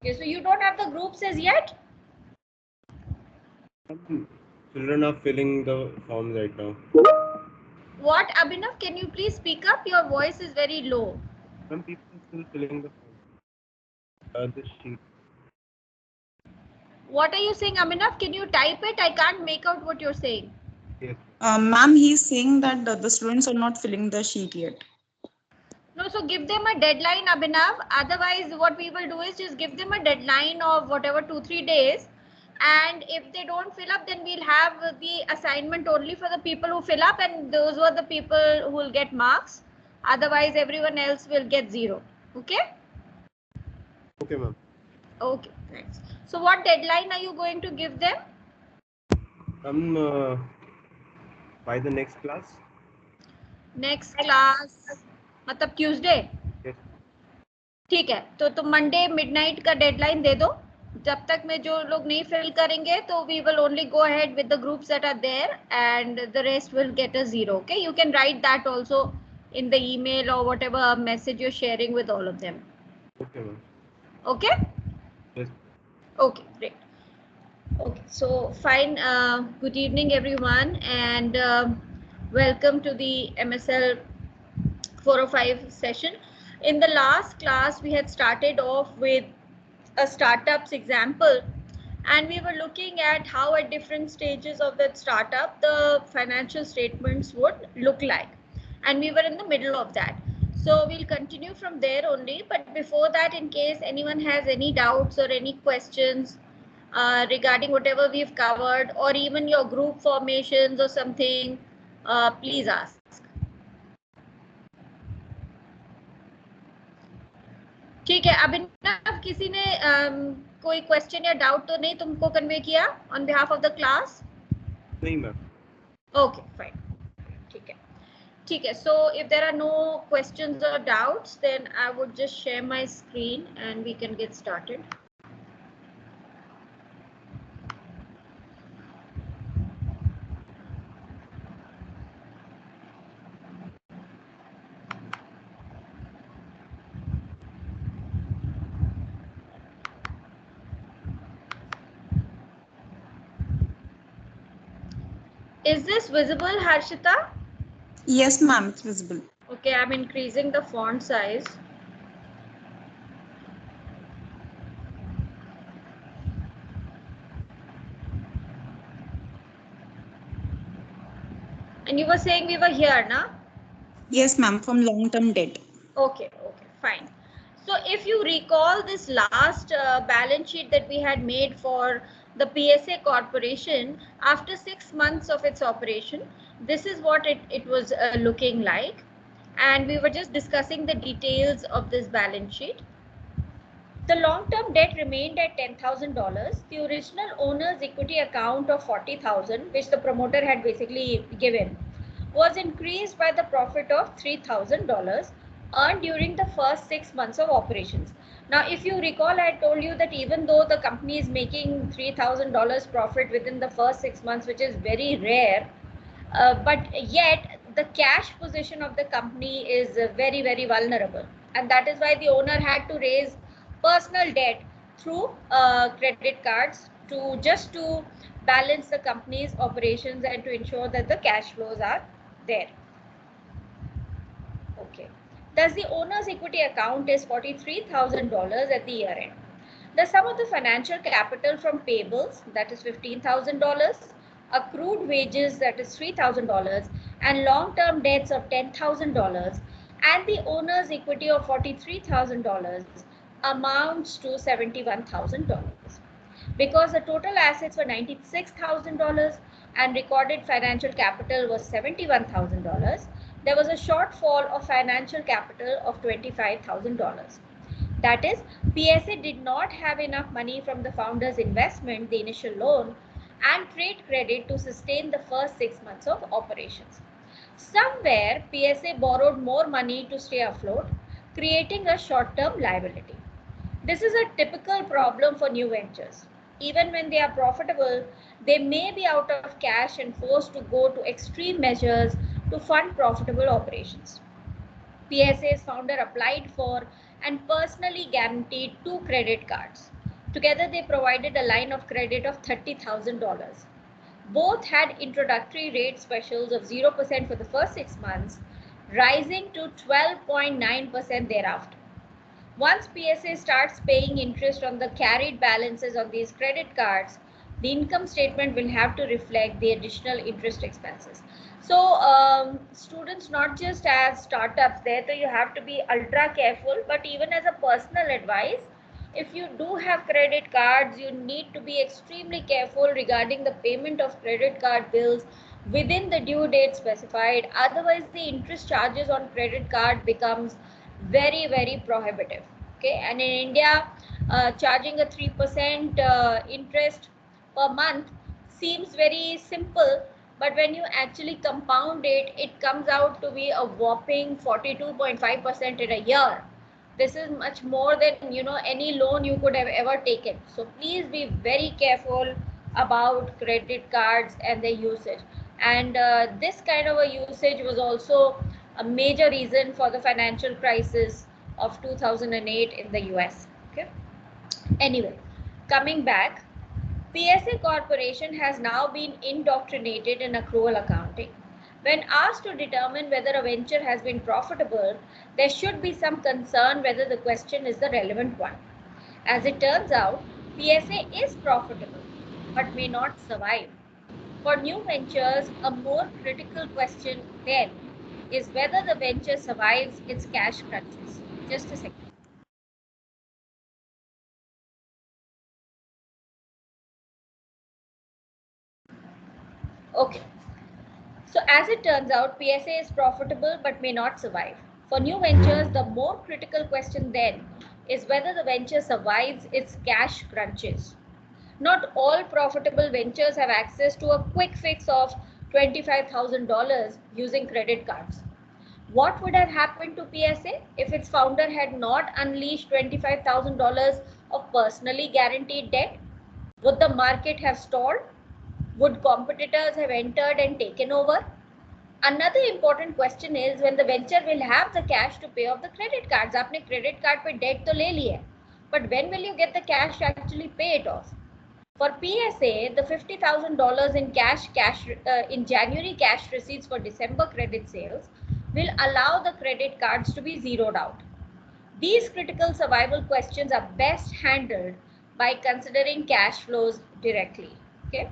Okay, so you don't have the groups as yet? Children are filling the forms right now. What, Abhinav? Can you please speak up? Your voice is very low. Some people are still filling the form. The sheet. What are you saying, Abhinav? Can you type it? I can't make out what you're saying. Yes. Ma'am, he's saying that the students are not filling the sheet yet. No, so give them a deadline, Abhinav. Otherwise, what we will do is just give them a deadline of whatever 2-3 days. And if they don't fill up, then we'll have the assignment only for the people who fill up, and those were the people who will get marks. Otherwise, everyone else will get 0. Okay? Okay, ma'am. Okay, thanks. So what deadline are you going to give them? By the next class. Next class, मतलब Tuesday. Yes. ठीक है, तो तुम Monday midnight का deadline दे दो. जब तक में जो लोग नहीं फिल करेंगे तो we will only go ahead with the groups that are there and the rest will get a 0. Okay, you can write that also in the email or whatever message you're sharing with all of them. Okay, ma'am. Okay? Yes. Okay, great. Okay, so fine. Good evening, everyone, and welcome to the MSL 405 session. In the last class, we had started off with a startups example, and we were looking at how at different stages of that startup the financial statements would look like, and we were in the middle of that. So we'll continue from there only, but before that, in case anyone has any doubts or any questions regarding whatever we've covered, or even your group formations or something, please ask. ठीक है, अभिनव, किसी ने कोई question या doubt तो नहीं तुमको convey किया on behalf of the class? नहीं मैम. ओके फाइन, ठीक है, ठीक है. So if there are no questions और doubts then I would just share my screen and we can get started. Is this visible, Harshita? Yes, ma'am, it's visible. Okay, I'm increasing the font size. And you were saying we were here, na? Yes, ma'am, from long-term debt. Okay, okay, fine. So if you recall this last balance sheet that we had made for the PSA Corporation, after 6 months of its operation, this is what it was looking like. And we were just discussing the details of this balance sheet. The long-term debt remained at $10,000. The original owner's equity account of $40,000, which the promoter had basically given, was increased by the profit of $3,000 earned during the first 6 months of operations. Now, if you recall, I told you that even though the company is making $3,000 profit within the first 6 months, which is very rare, but yet the cash position of the company is very, very vulnerable. And that is why the owner had to raise personal debt through credit cards to balance the company's operations and to ensure that the cash flows are there. Okay. Thus, the owner's equity account is $43,000 at the year end. The sum of the financial capital from payables, that is $15,000, accrued wages, that is $3,000, and long-term debts of $10,000, and the owner's equity of $43,000 amounts to $71,000. Because the total assets were $96,000 and recorded financial capital was $71,000, there was a shortfall of financial capital of $25,000. That is, PSA did not have enough money from the founder's investment, the initial loan, and trade credit to sustain the first 6 months of operations. Somewhere, PSA borrowed more money to stay afloat, creating a short-term liability. This is a typical problem for new ventures. Even when they are profitable, they may be out of cash and forced to go to extreme measures to fund profitable operations. PSA's founder applied for and personally guaranteed 2 credit cards. Together, they provided a line of credit of $30,000. Both had introductory rate specials of 0% for the first 6 months, rising to 12.9% thereafter. Once PSA starts paying interest on the carried balances on these credit cards, the income statement will have to reflect the additional interest expenses. So students, not just as startups, there so you have to be ultra careful, but even as a personal advice, if you do have credit cards, you need to be extremely careful regarding the payment of credit card bills within the due date specified. Otherwise, the interest charges on credit card becomes very prohibitive. Okay, and in India, charging a 3% interest per month seems very simple, but when you actually compound it, it comes out to be a whopping 42.5% in a year. This is much more than any loan you could have ever taken. So please be very careful about credit cards and their usage. And this kind of a usage was also a major reason for the financial crisis of 2008 in the US. Okay. Anyway, coming back, PSA Corporation has now been indoctrinated in accrual accounting. When asked to determine whether a venture has been profitable, there should be some concern whether the question is the relevant one. As it turns out, PSA is profitable but may not survive. For new ventures, a more critical question then is whether the venture survives its cash crunches. Just a second. Okay. So as it turns out, PSA is profitable but may not survive. For new ventures, the more critical question then is whether the venture survives its cash crunches. Not all profitable ventures have access to a quick fix of $25,000 using credit cards. What would have happened to PSA if its founder had not unleashed $25,000 of personally guaranteed debt? Would the market have stalled? Would competitors have entered and taken over? Another important question is when the venture will have the cash to pay off the credit cards. आपने credit card पे debt तो ले ली है, but when will you get the cash to actually pay it off? For PSA, the $50,000 in cash in January cash receipts for December credit sales will allow the credit cards to be zeroed out. These critical survival questions are best handled by considering cash flows directly. Okay.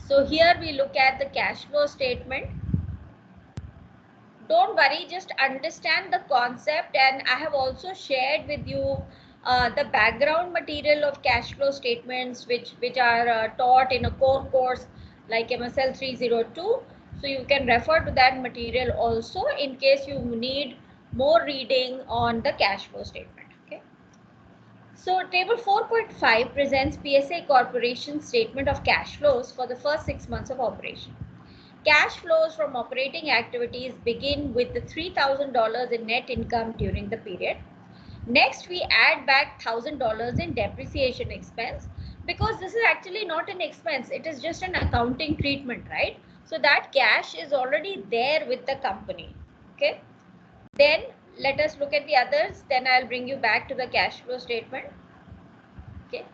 So here we look at the cash flow statement. Don't worry, just understand the concept, and I have also shared with you the background material of cash flow statements which are taught in a core course like Msl405. So you can refer to that material also in case you need more reading on the cash flow statement. Okay. So table 4.5 presents PSA Corporation's statement of cash flows for the first 6 months of operation. Cash flows from operating activities begin with the $3,000 in net income during the period. Next, we add back $1,000 in depreciation expense because this is actually not an expense. It is just an accounting treatment, right? So that cash is already there with the company. Okay. Then let us look at the others. Then I'll bring you back to the cash flow statement. Okay.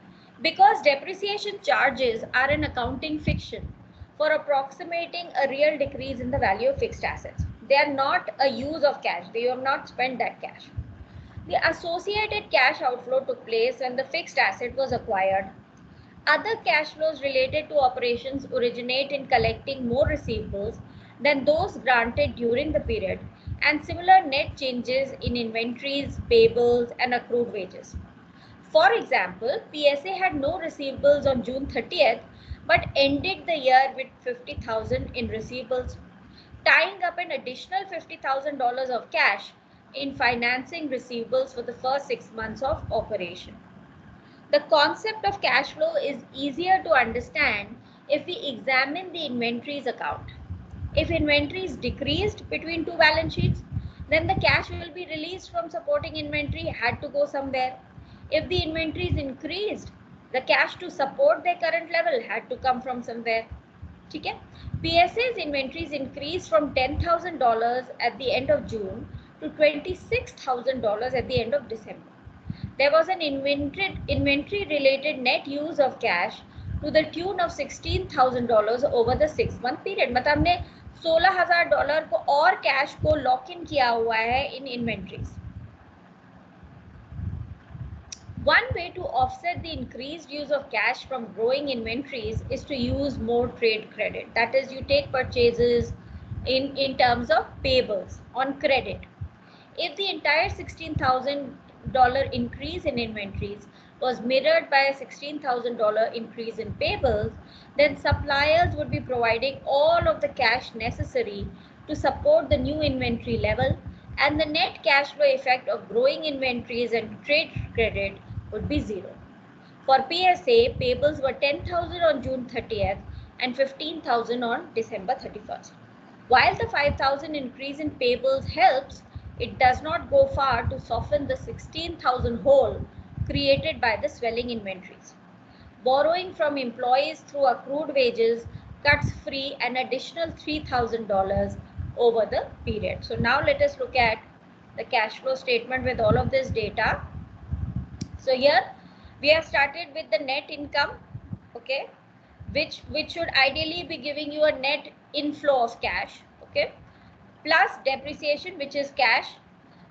Because depreciation charges are an accounting fiction for approximating a real decrease in the value of fixed assets. They are not a use of cash. They have not spent that cash. The associated cash outflow took place when the fixed asset was acquired. Other cash flows related to operations originate in collecting more receivables than those granted during the period, and similar net changes in inventories, payables, and accrued wages. For example, PSA had no receivables on June 30th, but ended the year with $50,000 in receivables, tying up an additional $50,000 of cash in financing receivables for the first 6 months of operation. The concept of cash flow is easier to understand if we examine the inventories account. If inventories decreased between two balance sheets, then the cash will be released from supporting inventory had to go somewhere. If the inventories increased, the cash to support their current level had to come from somewhere. Okay? PSA's inventories increased from $10,000 at the end of June to $26,000 at the end of December. There was an inventory related net use of cash to the tune of $16,000 over the 6-month period. मतलब हमने $16,000 को और cash को lock in किया हुआ है इन inventories. One way to offset the increased use of cash from growing inventories is to use more trade credit. That is, you take purchases in terms of payables on credit. If the entire $16,000 increase in inventories was mirrored by a $16,000 increase in payables, then suppliers would be providing all of the cash necessary to support the new inventory level, and the net cash flow effect of growing inventories and trade credit would be zero. For PSA, payables were $10,000 on June 30th and $15,000 on December 31st. While the $5,000 increase in payables helps, it does not go far to soften the $16,000 hole created by the swelling inventories. Borrowing from employees through accrued wages cuts free an additional $3,000 over the period. So now let us look at the cash flow statement with all of this data. So here we have started with the net income, okay, which should ideally be giving you a net inflow of cash, okay, plus depreciation, which is cash,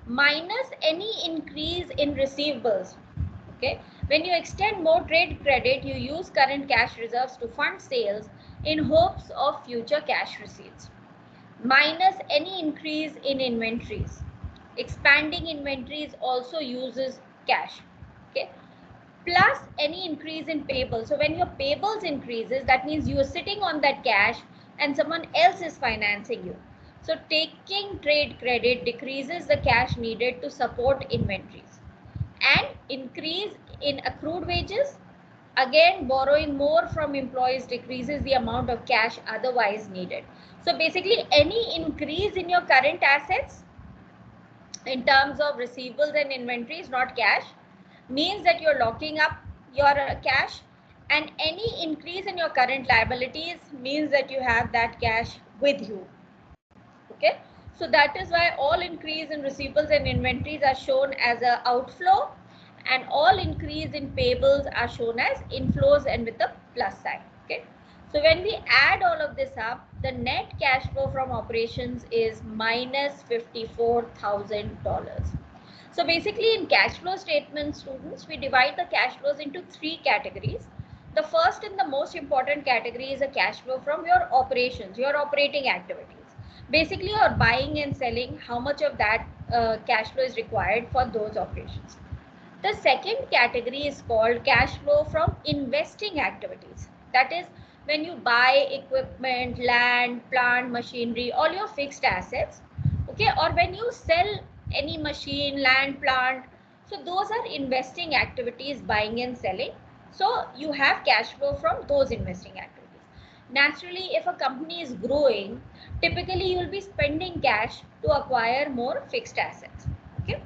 minus any increase in receivables. Okay, when you extend more trade credit, you use current cash reserves to fund sales in hopes of future cash receipts, minus any increase in inventories. Expanding inventories also uses cash, okay, plus any increase in payables. So when your payables increases, that means you are sitting on that cash and someone else is financing you. So taking trade credit decreases the cash needed to support inventories. And increase in accrued wages, again borrowing more from employees decreases the amount of cash otherwise needed. So basically any increase in your current assets in terms of receivables and inventories, not cash, means that you're locking up your cash, and any increase in your current liabilities means that you have that cash with you. Okay, so that is why all increase in receivables and inventories are shown as an outflow, and all increase in payables are shown as inflows and with the plus sign. Okay, so when we add all of this up, the net cash flow from operations is minus $54,000. So basically in cash flow statement, students, we divide the cash flows into 3 categories. The first and the most important category is a cash flow from your operations, your operating activities. Basically, you're buying and selling, how much of that cash flow is required for those operations. The second category is called cash flow from investing activities. That is when you buy equipment, land, plant, machinery, all your fixed assets, okay, or when you sell any machine, land, plant. So those are investing activities, buying and selling. So you have cash flow from those investing activities. Naturally, if a company is growing, typically you will be spending cash to acquire more fixed assets. Okay.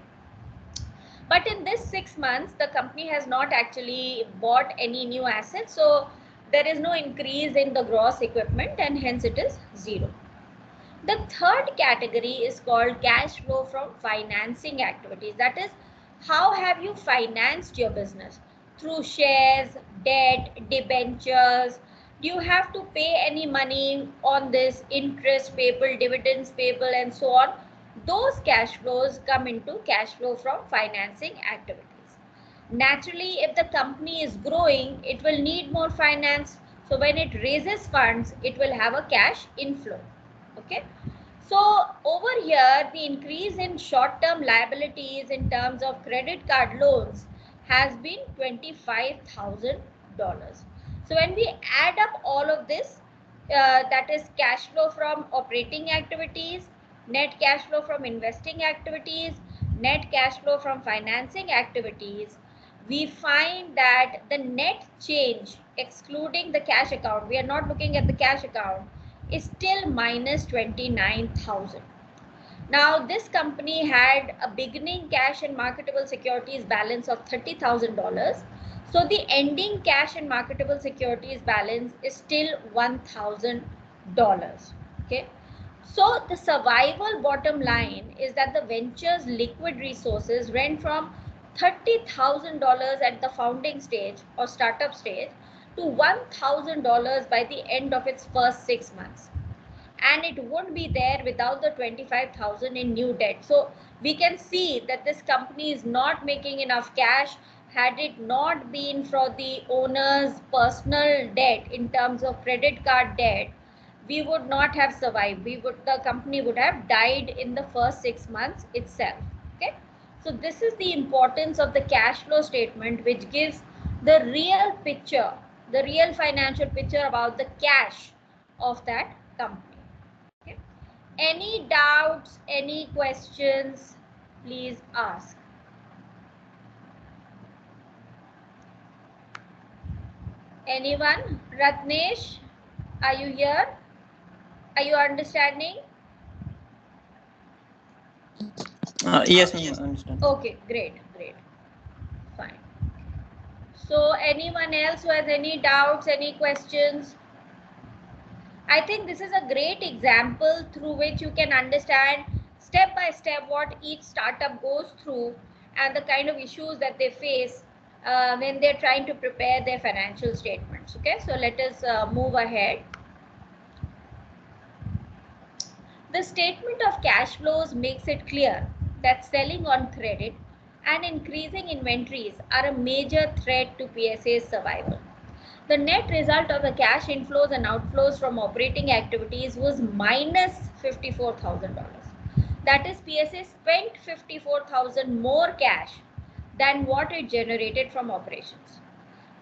But in this 6 months, the company has not actually bought any new assets. So there is no increase in the gross equipment and hence it is zero. The third category is called cash flow from financing activities. That is, how have you financed your business? Through shares, debt, debentures. Do you have to pay any money on this, interest payable, dividends payable, and so on? Those cash flows come into cash flow from financing activities. Naturally, if the company is growing, it will need more finance. So when it raises funds, it will have a cash inflow. Okay, so over here the increase in short-term liabilities in terms of credit card loans has been $25,000. So when we add up all of this, that is cash flow from operating activities, net cash flow from investing activities, net cash flow from financing activities, we find that the net change excluding the cash account, we are not looking at the cash account, is still minus 29,000. Now this company had a beginning cash and marketable securities balance of $30,000. So the ending cash and marketable securities balance is still $1,000. Okay. So the survival bottom line is that the venture's liquid resources went from $30,000 at the founding stage or startup stage to $1,000 by the end of its first 6 months. And it won't be there without the 25,000 in new debt. So we can see that this company is not making enough cash. Had it not been for the owner's personal debt in terms of credit card debt, we would not have survived. The company would have died in the first 6 months itself. Okay, so this is the importance of the cash flow statement, which gives the real picture, the real financial picture about the cash of that company. Okay. Any doubts, any questions, please ask. Anyone? Ratnesh, are you here? Are you understanding? Yes, ma'am, I understand. Okay, great, great. Fine. So anyone else who has any doubts, any questions? I think this is a great example through which you can understand step by step what each startup goes through and the kind of issues that they face when they're trying to prepare their financial statements. Okay, so let us move ahead. The statement of cash flows makes it clear that selling on credit and increasing inventories are a major threat to PSA's survival. The net result of the cash inflows and outflows from operating activities was minus $54,000. That is, PSA spent $54,000 more cash than what it generated from operations.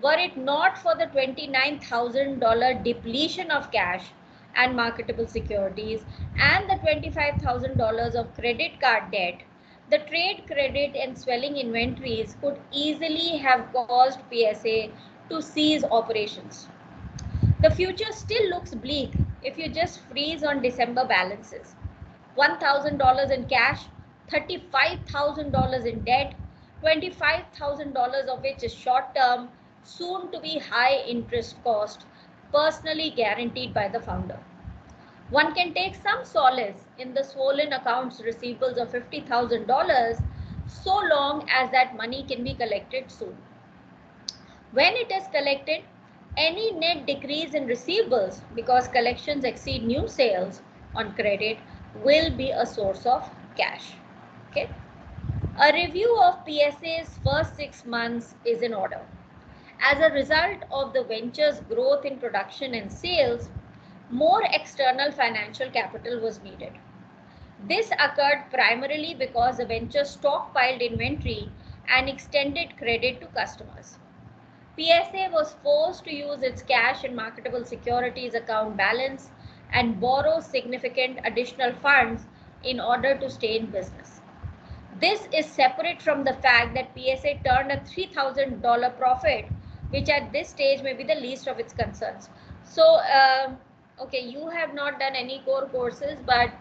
Were it not for the $29,000 depletion of cash and marketable securities and the $25,000 of credit card debt, the trade credit and swelling inventories could easily have caused PSA to cease operations. The future still looks bleak if you just freeze on December balances. $1,000 in cash, $35,000 in debt, $25,000 of which is short term, soon to be high interest cost, personally guaranteed by the founder. One can take some solace in the swollen accounts receivables of $50,000 so long as that money can be collected soon. When it is collected, any net decrease in receivables because collections exceed new sales on credit will be a source of cash. Okay. A review of PSA's first 6 months is in order. As a result of the venture's growth in production and sales, more external financial capital was needed. This occurred primarily because the venture stockpiled inventory and extended credit to customers. PSA was forced to use its cash and marketable securities account balance and borrow significant additional funds in order to stay in business. This is separate from the fact that PSA turned a $3,000 profit, which at this stage may be the least of its concerns. So, okay, you have not done any core courses, but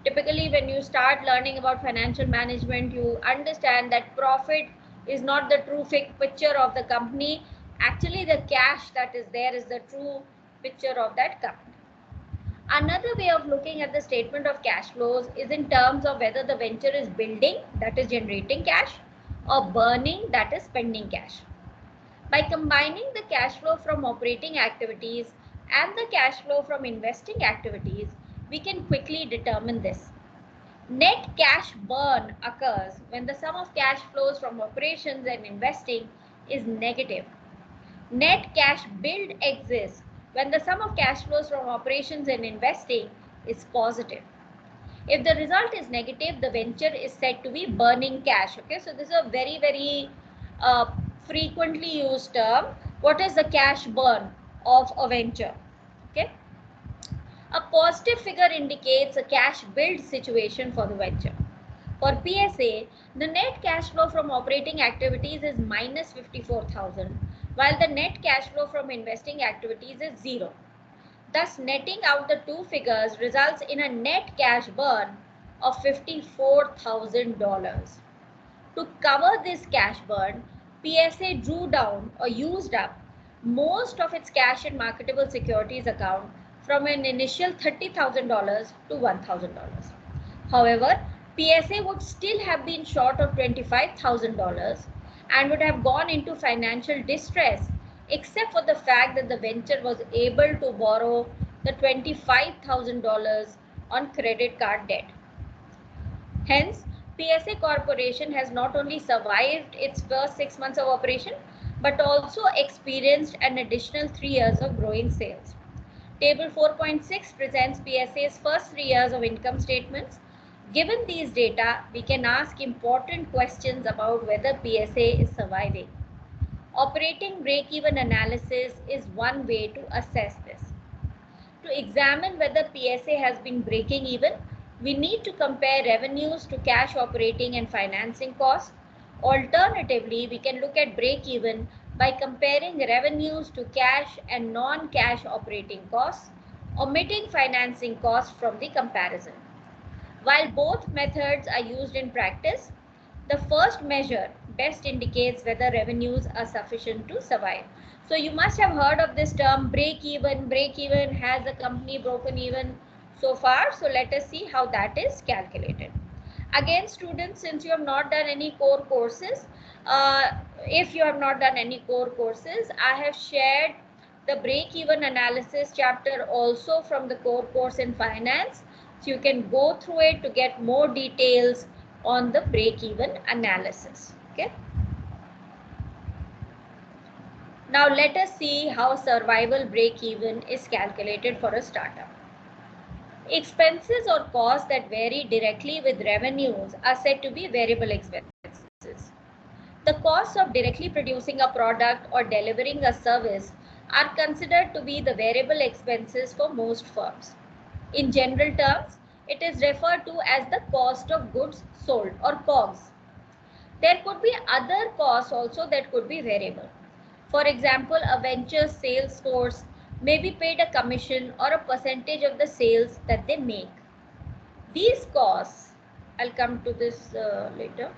typically when you start learning about financial management, you understand that profit is not the true picture of the company. Actually, the cash that is there is the true picture of that company. Another way of looking at the statement of cash flows is in terms of whether the venture is building, that is generating cash, or burning, that is spending cash. By combining the cash flow from operating activities and the cash flow from investing activities, we can quickly determine this. Net cash burn occurs when the sum of cash flows from operations and investing is negative. Net cash build exists when the sum of cash flows from operations and investing is positive. If the result is negative, the venture is said to be burning cash. Okay, so this is a very, very frequently used term. What is the cash burn of a venture? Okay, a positive figure indicates a cash build situation for the venture. For PSA, the net cash flow from operating activities is minus 54,000, while the net cash flow from investing activities is 0. Thus, netting out the two figures results in a net cash burn of $54,000. To cover this cash burn, PSA drew down or used up most of its cash and marketable securities account from an initial $30,000 to $1,000. However, PSA would still have been short of $25,000 and would have gone into financial distress except for the fact that the venture was able to borrow the $25,000 on credit card debt. Hence, PSA Corporation has not only survived its first 6 months of operation, but also experienced an additional 3 years of growing sales. Table 4.6 presents PSA's first 3 years of income statements. Given these data, we can ask important questions about whether PSA is surviving. Operating break-even analysis is one way to assess this. To examine whether PSA has been breaking even, we need to compare revenues to cash operating and financing costs. Alternatively, we can look at break-even by comparing revenues to cash and non-cash operating costs, omitting financing costs from the comparison. While both methods are used in practice, the first measure best indicates whether revenues are sufficient to survive. So you must have heard of this term break even. Break even, has a company broken even so far? So let us see how that is calculated. Again, students, since you have not done any core courses, if you have not done any core courses, I have shared the break-even analysis chapter also from the core course in finance. So you can go through it to get more details on the break-even analysis. Okay. Now let us see how survival break-even is calculated for a startup. Expenses or costs that vary directly with revenues are said to be variable expenses. The costs of directly producing a product or delivering a service are considered to be the variable expenses for most firms. In general terms, it is referred to as the cost of goods sold or COGS. There could be other costs also that could be variable. For example, a venture sales force may be paid a commission or a percentage of the sales that they make. These costs, I'll come to this later,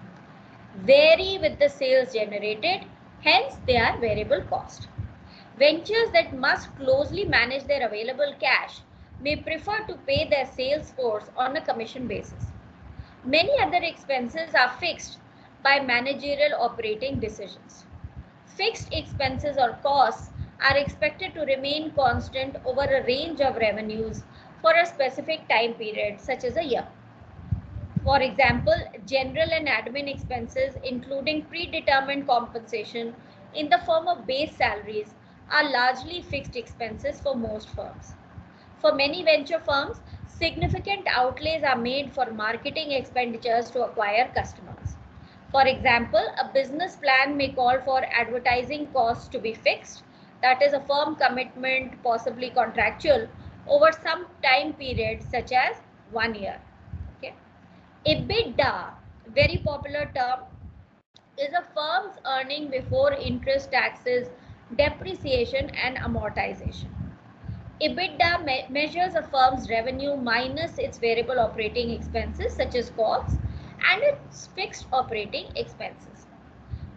vary with the sales generated, hence they are variable cost. Ventures that must closely manage their available cash may prefer to pay their sales force on a commission basis. Many other expenses are fixed by managerial operating decisions. Fixed expenses or costs are expected to remain constant over a range of revenues for a specific time period, such as a year. For example, general and admin expenses, including predetermined compensation in the form of base salaries, are largely fixed expenses for most firms. For many venture firms, significant outlays are made for marketing expenditures to acquire customers. For example, a business plan may call for advertising costs to be fixed, that is a firm commitment, possibly contractual, over some time period such as 1 year. Okay. EBITDA, very popular term, is a firm's earning before interest, taxes, depreciation and amortization. EBITDA measures a firm's revenue minus its variable operating expenses such as costs and its fixed operating expenses.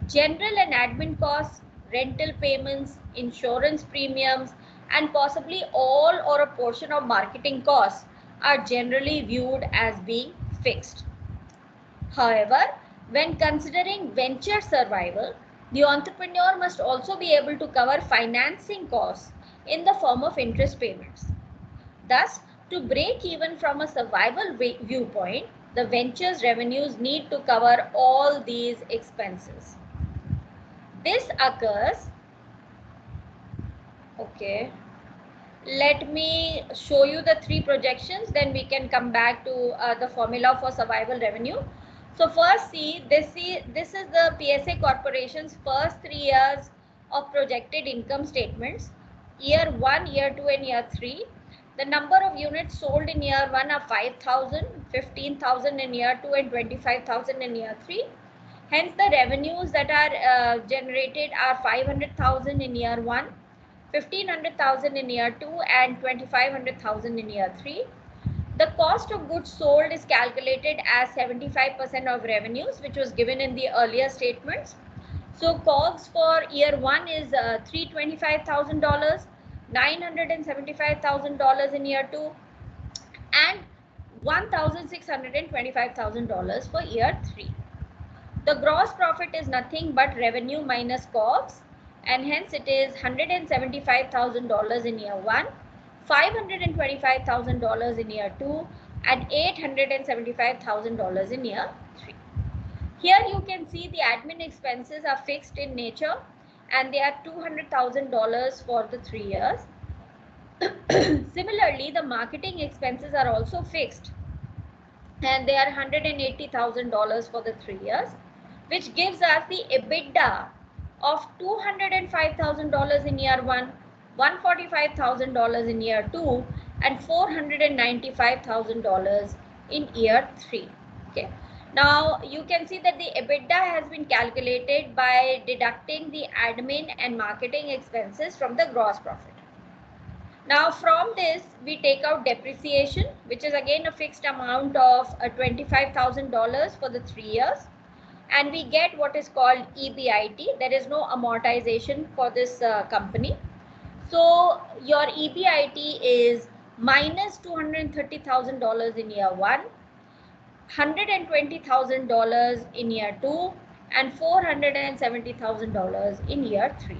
General and admin costs, rental payments, insurance premiums, and possibly all or a portion of marketing costs are generally viewed as being fixed. However, when considering venture survival, the entrepreneur must also be able to cover financing costs in the form of interest payments. Thus, to break even from a survival viewpoint, the venture's revenues need to cover all these expenses. This occurs, okay, let me show you the three projections, then we can come back to the formula for survival revenue. So first, see, this is the PSA Corporation's first 3 years of projected income statements, year 1, year 2 and year 3. The number of units sold in year 1 are 5,000, 15,000 in year 2 and 25,000 in year 3. Hence, the revenues that are generated are 500,000 in year 1, 1,500,000 in year 2 and 2,500,000 in year 3. The cost of goods sold is calculated as 75% of revenues, which was given in the earlier statements. So COGS for year 1 is $325,000, $975,000 in year 2, and $1,625,000 for year 3. The gross profit is nothing but revenue minus COGS, and hence it is $175,000 in year 1, $525,000 in year 2, and $875,000 in year 3. Here you can see the admin expenses are fixed in nature, and they are $200,000 for the 3 years. Similarly, the marketing expenses are also fixed, and they are $180,000 for the 3 years, which gives us the EBITDA of $205,000 in year 1, $145,000 in year 2, and $495,000 in year 3. Okay. Now you can see that the EBITDA has been calculated by deducting the admin and marketing expenses from the gross profit. Now from this we take out depreciation, which is again a fixed amount of $25,000 for the 3 years, and we get what is called EBIT. There is no amortization for this company. So your EBIT is minus $230,000 in year 1, $120,000 in year 2, and $470,000 in year 3.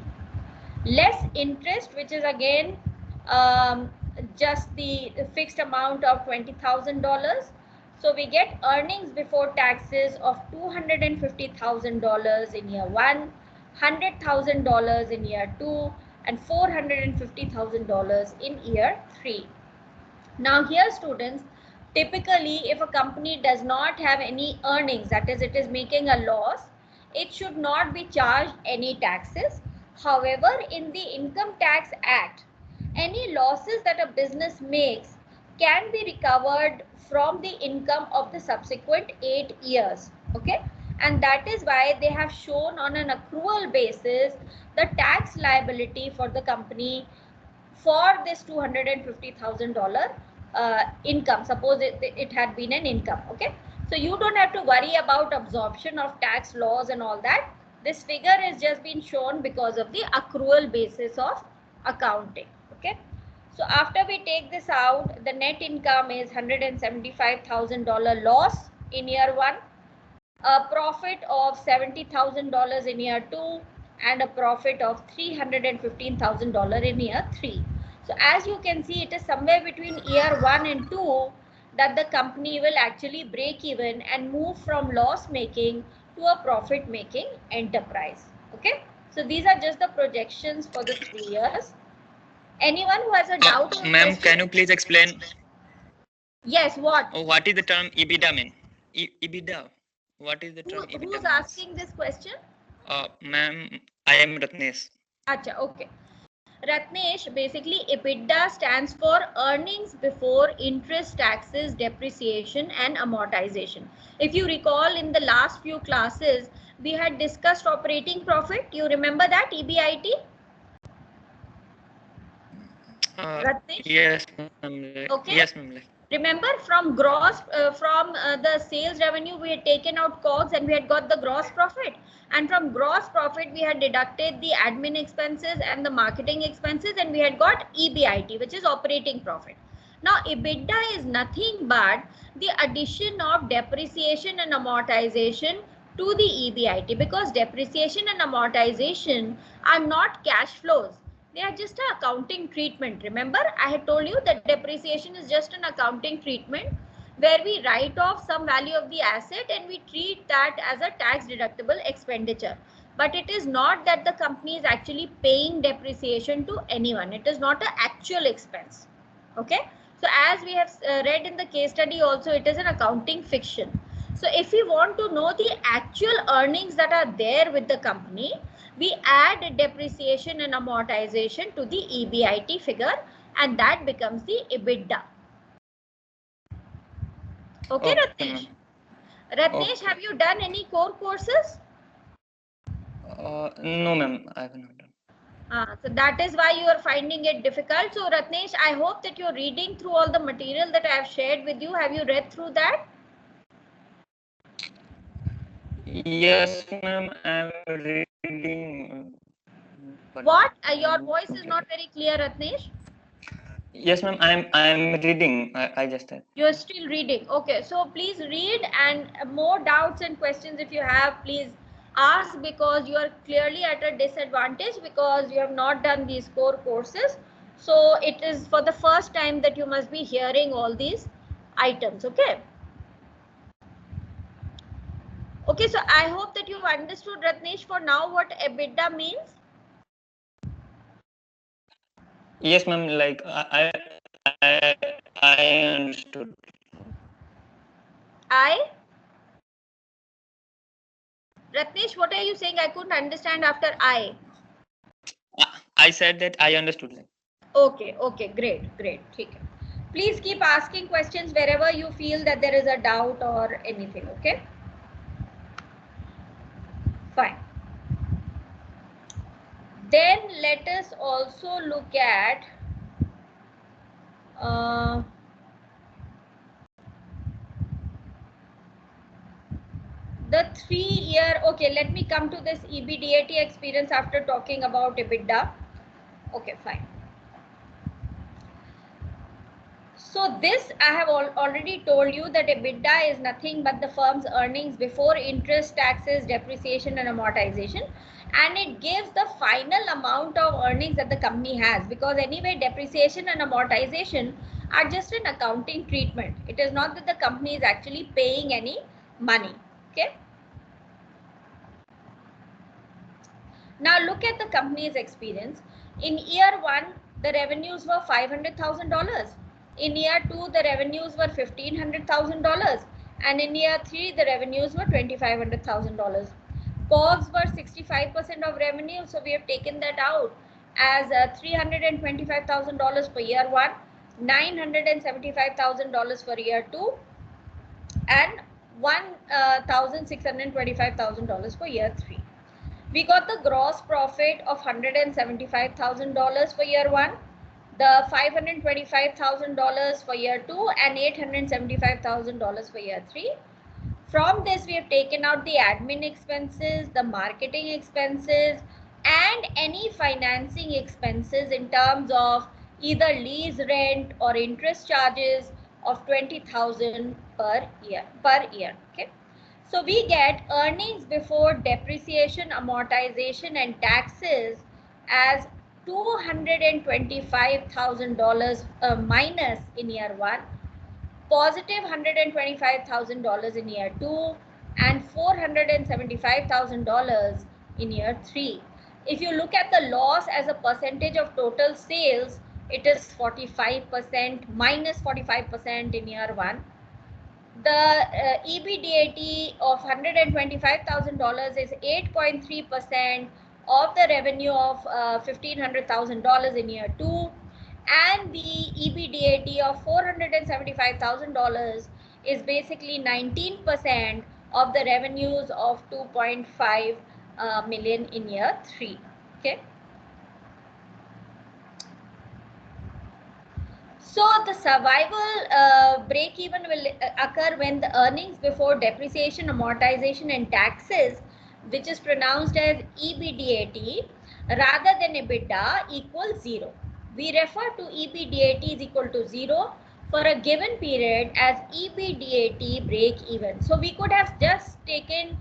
Less interest, which is again just the fixed amount of $20,000. So we get earnings before taxes of $250,000 in year 1, $100,000 in year 2, and $450,000 in year 3. Now here, students, typically if a company does not have any earnings, that is, it is making a loss, it should not be charged any taxes. However, in the Income Tax Act, any losses that a business makes can be recovered from the income of the subsequent 8 years. Okay, and that is why they have shown on an accrual basis the tax liability for the company for this $250,000 income. Suppose it had been an income. Okay, so you don't have to worry about absorption of tax laws and all that. This figure is just been shown because of the accrual basis of accounting. Okay, so after we take this out, the net income is $175,000 loss in year 1, a profit of $70,000 in year 2, and a profit of $315,000 in year 3. So as you can see, it is somewhere between year 1 and 2 that the company will actually break even and move from loss making to a profit making enterprise. Okay, so these are just the projections for the 3 years. Anyone who has a doubt? Ma'am, can you please explain? Yes, what? What is the term EBITDA mean? EBITDA. What is the term EBITDA? Who's asking this question? Ma'am, I am Ratnesh. Acha, okay. Ratnesh, basically EBITDA stands for earnings before interest, taxes, depreciation and amortization. If you recall, in the last few classes, we had discussed operating profit. You remember that, EBIT? Ratnesh? Yes, ma'am. Okay. Yes, ma'am. Remember, from gross, the sales revenue, we had taken out COGS and we had got the gross profit. And from gross profit, we had deducted the admin expenses and the marketing expenses, and we had got EBIT, which is operating profit. Now, EBITDA is nothing but the addition of depreciation and amortization to the EBIT, because depreciation and amortization are not cash flows. They are just an accounting treatment. Remember, I had told you that depreciation is just an accounting treatment where we write off some value of the asset and we treat that as a tax deductible expenditure. But it is not that the company is actually paying depreciation to anyone. It is not an actual expense. Okay. So as we have read in the case study also, it is an accounting fiction. So if we want to know the actual earnings that are there with the company, we add depreciation and amortization to the EBIT figure, and that becomes the EBITDA. Okay, Ratnesh? Ratnesh, have you done any core courses? No, ma'am, I have not done. So that is why you are finding it difficult. So Ratnesh, I hope that you're reading through all the material that I have shared with you. Have you read through that? Yes, ma'am, I'm reading. What? Your voice is not very clear, Ratnesh. Yes, ma'am. I'm reading. I just said. You're still reading. Okay, so please read, and more doubts and questions if you have, please ask, because you are clearly at a disadvantage because you have not done these core courses. So it is for the first time that you must be hearing all these items. Okay. Okay, so I hope that you've understood, Ratnesh, for now what EBITDA means. Yes, ma'am. Like I understood. Ratnesh, what are you saying? I couldn't understand after I. I said that I understood. Okay, okay, great, great. ठीक है. Please keep asking questions wherever you feel that there is a doubt or anything. Okay. Fine. Then let us also look at the 3-year. Okay, let me come to this EBITDA experience after talking about EBITDA. Okay, fine. So this I have already told you that EBITDA is nothing but the firm's earnings before interest, taxes, depreciation and amortization, and it gives the final amount of earnings that the company has, because anyway depreciation and amortization are just an accounting treatment. It is not that the company is actually paying any money. Okay. Now look at the company's experience. In year 1, the revenues were $500,000. In year 2, the revenues were $1,500,000. And in year 3, the revenues were $2,500,000. COGS were 65% of revenue, so we have taken that out as $325,000 for year 1, $975,000 for year 2, and $1,625,000 for year 3. We got the gross profit of $175,000 for year 1, the $525,000 for year 2, and $875,000 for year 3. From this, we have taken out the admin expenses, the marketing expenses, and any financing expenses in terms of either lease rent or interest charges of $20,000 per year. Okay. So we get earnings before depreciation, amortization and taxes as $225,000 minus in year 1, positive $125,000 in year 2, and $475,000 in year 3. If you look at the loss as a percentage of total sales, it is 45%, minus 45% in year 1. The EBITDA of $125,000 is 8.3% of the revenue of $1,500,000 in year 2, and the EBITDA of $475,000 is basically 19% of the revenues of 2.5 million in year 3. Okay. So the survival break-even will occur when the earnings before depreciation, amortization and taxes, which is pronounced as EBITDA rather than EBITDA, equals 0. We refer to EBITDA is equal to 0 for a given period as EBITDA break-even. So we could have just taken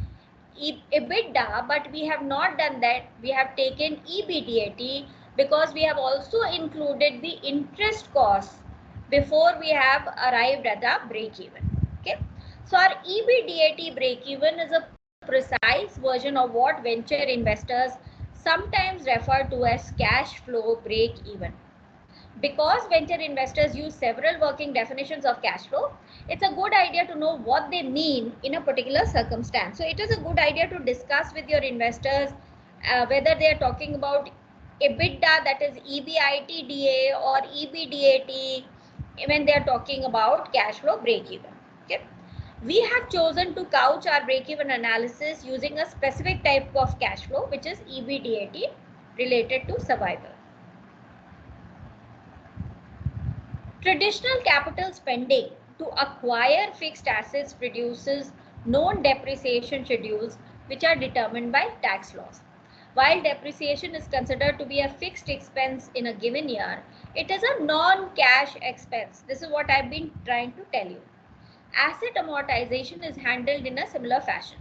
EBITDA, but we have not done that. We have taken EBITDA because we have also included the interest costs before we have arrived at the break-even. Okay, so our EBITDA break-even is a precise version of what venture investors sometimes refer to as cash flow break-even. Because venture investors use several working definitions of cash flow, it's a good idea to know what they mean in a particular circumstance. So it is a good idea to discuss with your investors whether they are talking about EBITDA, that is EBITDA, or EBITDA when they are talking about cash flow break-even. Okay. We have chosen to couch our break-even analysis using a specific type of cash flow, which is EBITDA related to survival. Traditional capital spending to acquire fixed assets produces known depreciation schedules which are determined by tax laws. While depreciation is considered to be a fixed expense in a given year, it is a non-cash expense. This is what I've been trying to tell you. Asset amortization is handled in a similar fashion.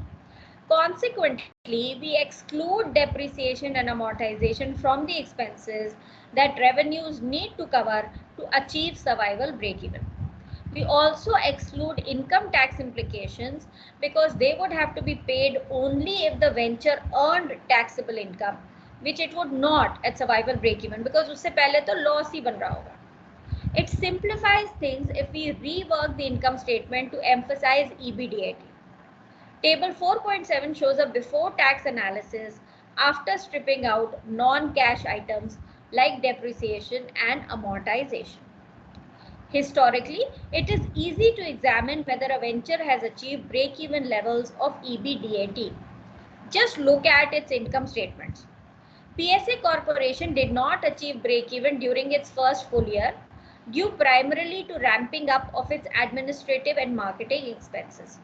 Consequently, we exclude depreciation and amortization from the expenses that revenues need to cover to achieve survival break-even. We also exclude income tax implications because they would have to be paid only if the venture earned taxable income, which it would not at survival break-even because उससे पहले तो loss ही बन रहा होगा. It simplifies things if we rework the income statement to emphasize EBITDA. Table 4.7 shows a before tax analysis after stripping out non-cash items like depreciation and amortization. Historically, it is easy to examine whether a venture has achieved break-even levels of EBITDA. Just look at its income statements. PSA Corporation did not achieve break-even during its first full year, due primarily to ramping up of its administrative and marketing expenses.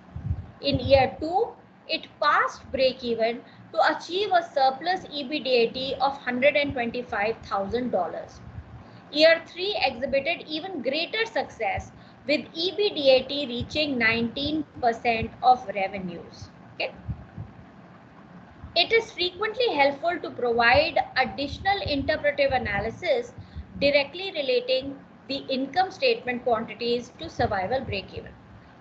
In year 2, it passed break-even to achieve a surplus EBITDA of $125,000. Year 3 exhibited even greater success with EBITDA reaching 19% of revenues. Okay. It is frequently helpful to provide additional interpretive analysis directly relating the income statement quantities to survival break-even.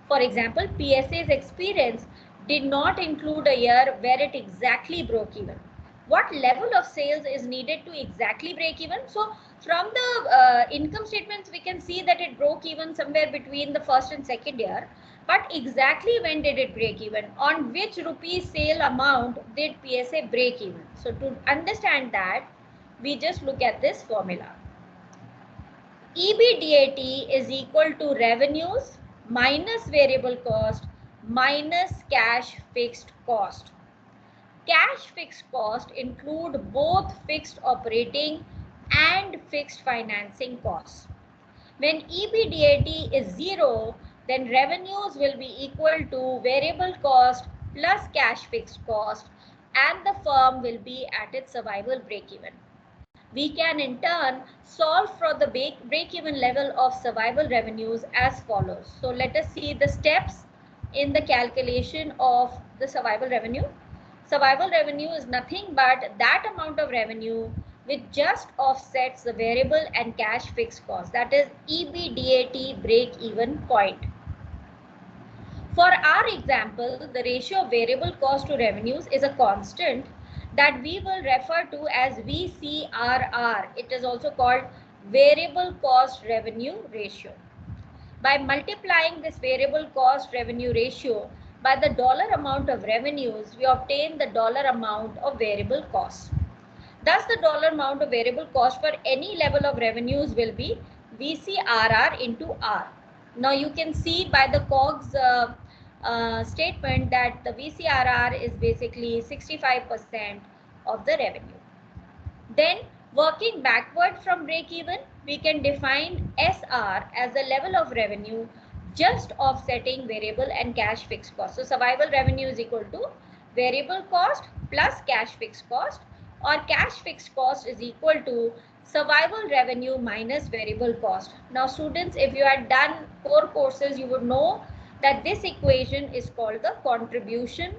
For example, PSA's experience did not include a year where it exactly broke even. What level of sales is needed to exactly break even? So from the income statements, we can see that it broke even somewhere between the first and second year. But exactly when did it break even? On which rupee sale amount did PSA break even? So to understand that, we just look at this formula. EBITDA is equal to revenues minus variable cost minus cash fixed cost. Cash fixed cost include both fixed operating and fixed financing costs. When EBITDA is 0, then revenues will be equal to variable cost plus cash fixed cost, and the firm will be at its survival break-even. We can in turn solve for the break-even level of survival revenues as follows. So let us see the steps in the calculation of the survival revenue. Survival revenue is nothing but that amount of revenue which just offsets the variable and cash fixed cost. That is EBITDA break-even point. For our example, the ratio of variable cost to revenues is a constant that we will refer to as VCRR. It is also called variable cost revenue ratio. By multiplying this variable cost revenue ratio by the dollar amount of revenues, we obtain the dollar amount of variable costs. Thus, the dollar amount of variable cost for any level of revenues will be VCRR into R. Now, you can see by the COGS statement that the VCRR is basically 65% of the revenue. Then, working backward from break-even, we can define SR as the level of revenue just offsetting variable and cash fixed cost. So, survival revenue is equal to variable cost plus cash fixed cost, or cash fixed cost is equal to survival revenue minus variable cost. Now, students, if you had done 4 courses, you would know that this equation is called the contribution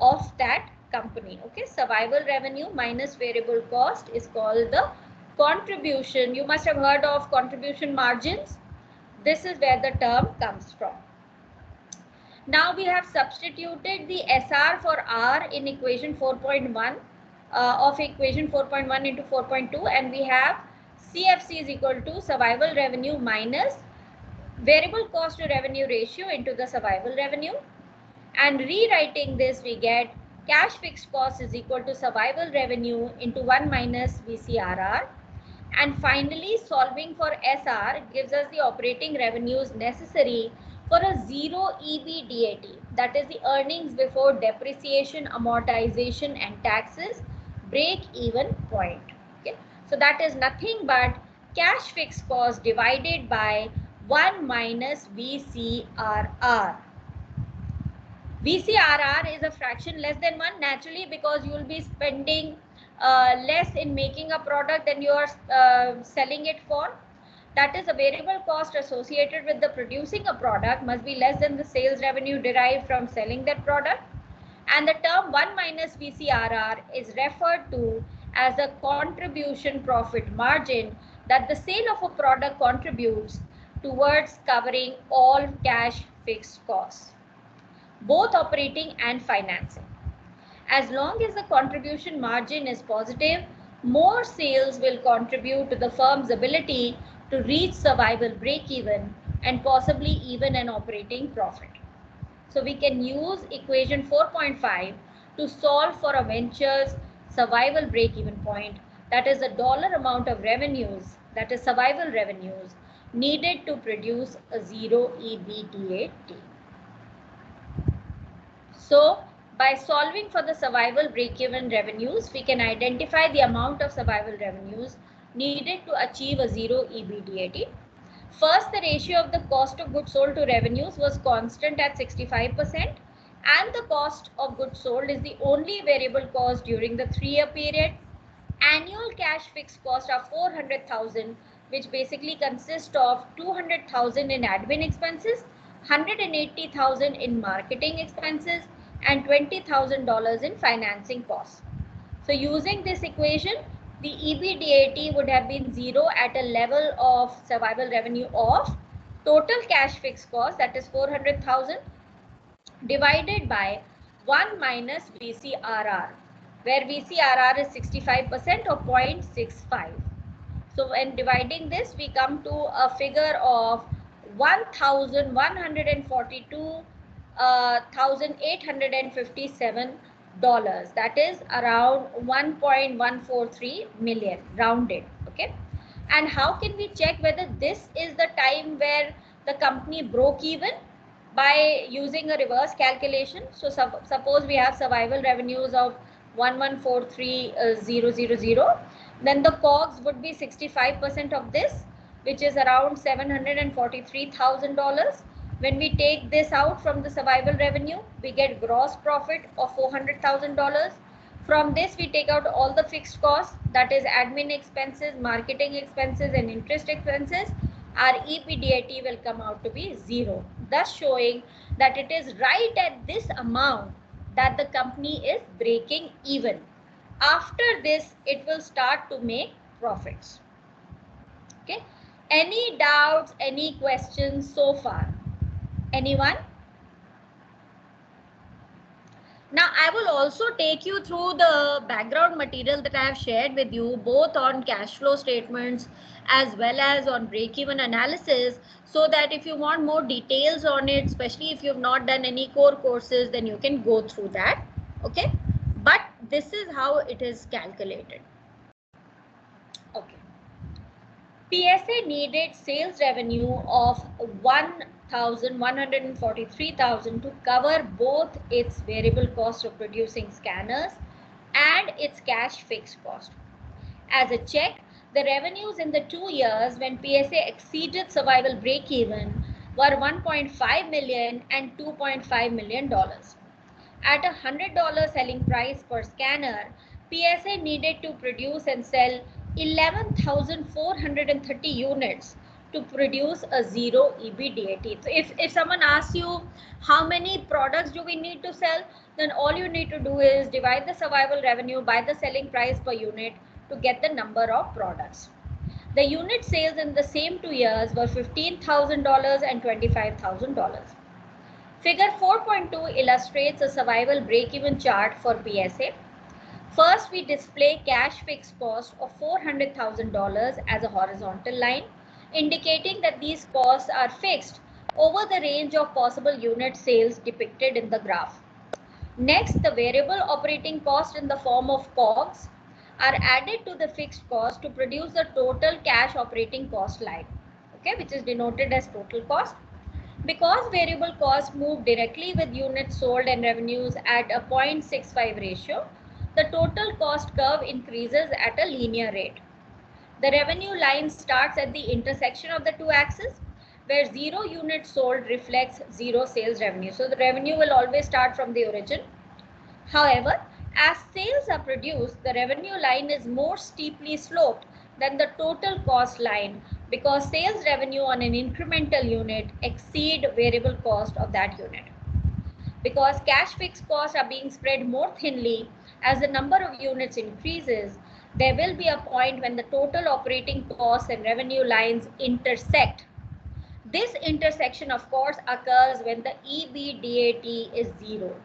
of that company. Okay, survival revenue minus variable cost is called the contribution. You must have heard of contribution margins. This is where the term comes from. Now we have substituted the SR for R in equation 4.1 of equation 4.1 into 4.2, and we have CFC is equal to survival revenue minus variable cost to revenue ratio into the survival revenue. And rewriting this, we get cash fixed cost is equal to survival revenue into 1 minus VCRR. And finally, solving for SR gives us the operating revenues necessary for a zero EBITDA, that is the earnings before depreciation, amortization and taxes break-even point. Okay, so that is nothing but cash fixed cost divided by 1 minus VCRR. VCRR is a fraction less than 1 naturally because you will be spending less in making a product than you are selling it for. That is, a variable cost associated with the producing a product must be less than the sales revenue derived from selling that product. And the term 1 minus VCRR is referred to as the contribution profit margin that the sale of a product contributes towards covering all cash fixed costs, both operating and financing. As long as the contribution margin is positive, more sales will contribute to the firm's ability to reach survival break-even and possibly even an operating profit. So we can use equation 4.5 to solve for a venture's survival break-even point, that is the dollar amount of revenues, that is survival revenues, needed to produce a zero EBITDA. So by solving for the survival break-even revenues, we can identify the amount of survival revenues needed to achieve a zero EBITDA. First, the ratio of the cost of goods sold to revenues was constant at 65%, and the cost of goods sold is the only variable cost during the 3-year period. Annual cash fixed costs are 400,000, which basically consist of 200,000 in admin expenses, 180,000 in marketing expenses, and $20,000 in financing costs. So using this equation, the EBITDA would have been zero at a level of survival revenue of total cash fixed cost, that is 400,000, divided by 1 minus VCRR, where VCRR is 65% or 0.65. So when dividing this, we come to a figure of $1,142,857. That is around 1.143 million rounded. Okay. And how can we check whether this is the time where the company broke even? By using a reverse calculation. So suppose we have survival revenues of 1143000, then the COGS would be 65% of this, which is around $743,000. When we take this out from the survival revenue, we get gross profit of $400,000. From this, we take out all the fixed costs, that is admin expenses, marketing expenses, and interest expenses. Our EBITDA will come out to be zero, thus showing that it is right at this amount that the company is breaking even. After this, it will start to make profits. Okay. Any doubts, any questions so far? Anyone? Now, I will also take you through the background material that I have shared with you, both on cash flow statements as well as on break-even analysis, so that if you want more details on it, especially if you have not done any core courses, then you can go through that. Okay. But this is how it is calculated. Okay. PSA needed sales revenue of 1,143,000 to cover both its variable cost of producing scanners and its cash fixed cost. As a check, the revenues in the 2 years when PSA exceeded survival break-even were $1.5 million and $2.5 million. At a $100 selling price per scanner, PSA needed to produce and sell 11,430 units to produce a zero EBITDA. So if someone asks you how many products do we need to sell, then all you need to do is divide the survival revenue by the selling price per unit to get the number of products. The unit sales in the same 2 years were $15,000 and $25,000. Figure 4.2 illustrates a survival break-even chart for PSA. First, we display cash fixed cost of $400,000 as a horizontal line, indicating that these costs are fixed over the range of possible unit sales depicted in the graph. Next, the variable operating cost in the form of COGS are added to the fixed cost to produce the total cash operating cost line, okay, which is denoted as total cost. Because variable costs move directly with units sold and revenues at a 0.65 ratio, the total cost curve increases at a linear rate. The revenue line starts at the intersection of the two axes, where 0 units sold reflects 0 sales revenue. So the revenue will always start from the origin. However, As sales are produced, the revenue line is more steeply sloped than the total cost line because sales revenue on an incremental unit exceed variable cost of that unit. Because cash fixed costs are being spread more thinly as the number of units increases, there will be a point when the total operating costs and revenue lines intersect. This intersection, of course, occurs when the EBITDA is zero.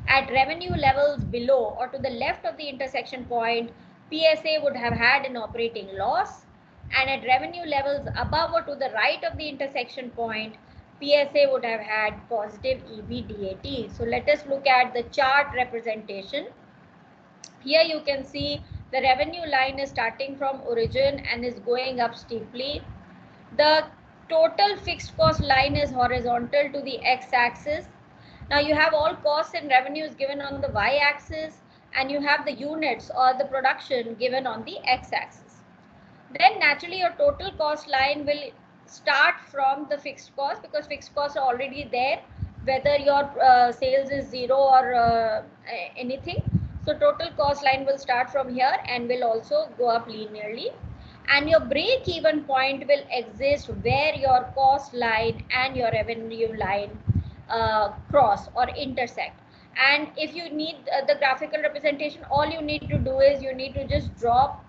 At revenue levels below or to the left of the intersection point, PSA would have had an operating loss, and at revenue levels above or to the right of the intersection point, PSA would have had positive EBITDA. So let us look at the chart representation. Here you can see the revenue line is starting from origin and is going up steeply. The total fixed cost line is horizontal to the x-axis. Now you have all costs and revenues given on the y-axis, and you have the units or the production given on the x-axis. Then naturally your total cost line will start from the fixed cost because fixed costs are already there, whether your sales is zero or anything. So total cost line will start from here and will also go up linearly. And your break even point will exist where your cost line and your revenue line cross or intersect. And if you need the graphical representation, all you need to do is you need to just drop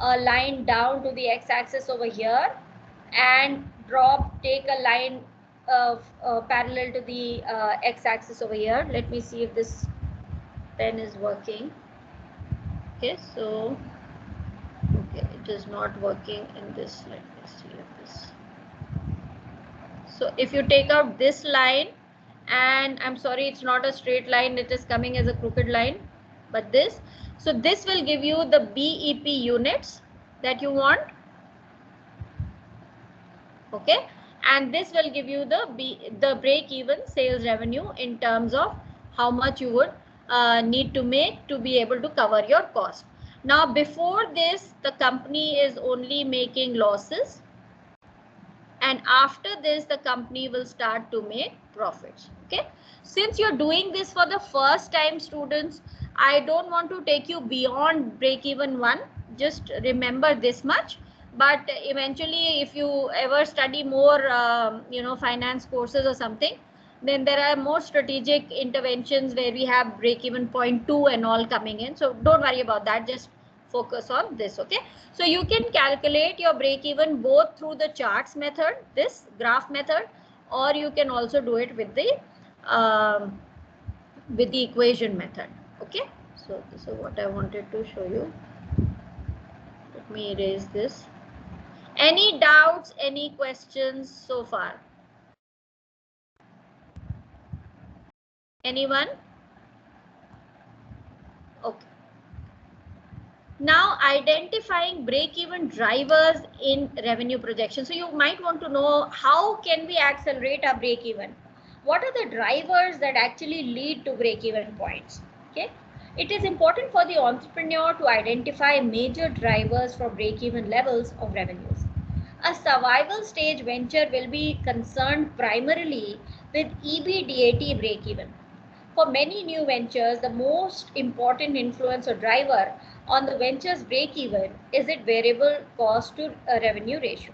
a line down to the x-axis over here and take a line parallel to the x-axis over here. Let me see if this pen is working. Okay, so okay, it is not working in this. Let me see if this. So if you take out this line, and I'm sorry, it's not a straight line, it is coming as a crooked line, but this, so this will give you the BEP units that you want, okay, and this will give you the break even sales revenue in terms of how much you would need to make to be able to cover your cost. Now before this, the company is only making losses, and after this the company will start to make profits. Okay, since you're doing this for the first time, students, I don't want to take you beyond break even one. Just remember this much, but eventually if you ever study more finance courses or something, then there are more strategic interventions where we have break even point 2 and all coming in. So don't worry about that, just focus on this. Okay, so you can calculate your break even both through the charts method, this graph method, or you can also do it with the equation method. Okay, so this is what I wanted to show you. Let me erase this. Any doubts, any questions so far? Anyone? Okay. Now identifying break-even drivers in revenue projection. So you might want to know, how can we accelerate our break-even? What are the drivers that actually lead to break-even points? Okay, it is important for the entrepreneur to identify major drivers for break-even levels of revenues. A survival stage venture will be concerned primarily with EBITDA break-even. For many new ventures, the most important influence or driver on the venture's break-even is its variable cost to revenue ratio.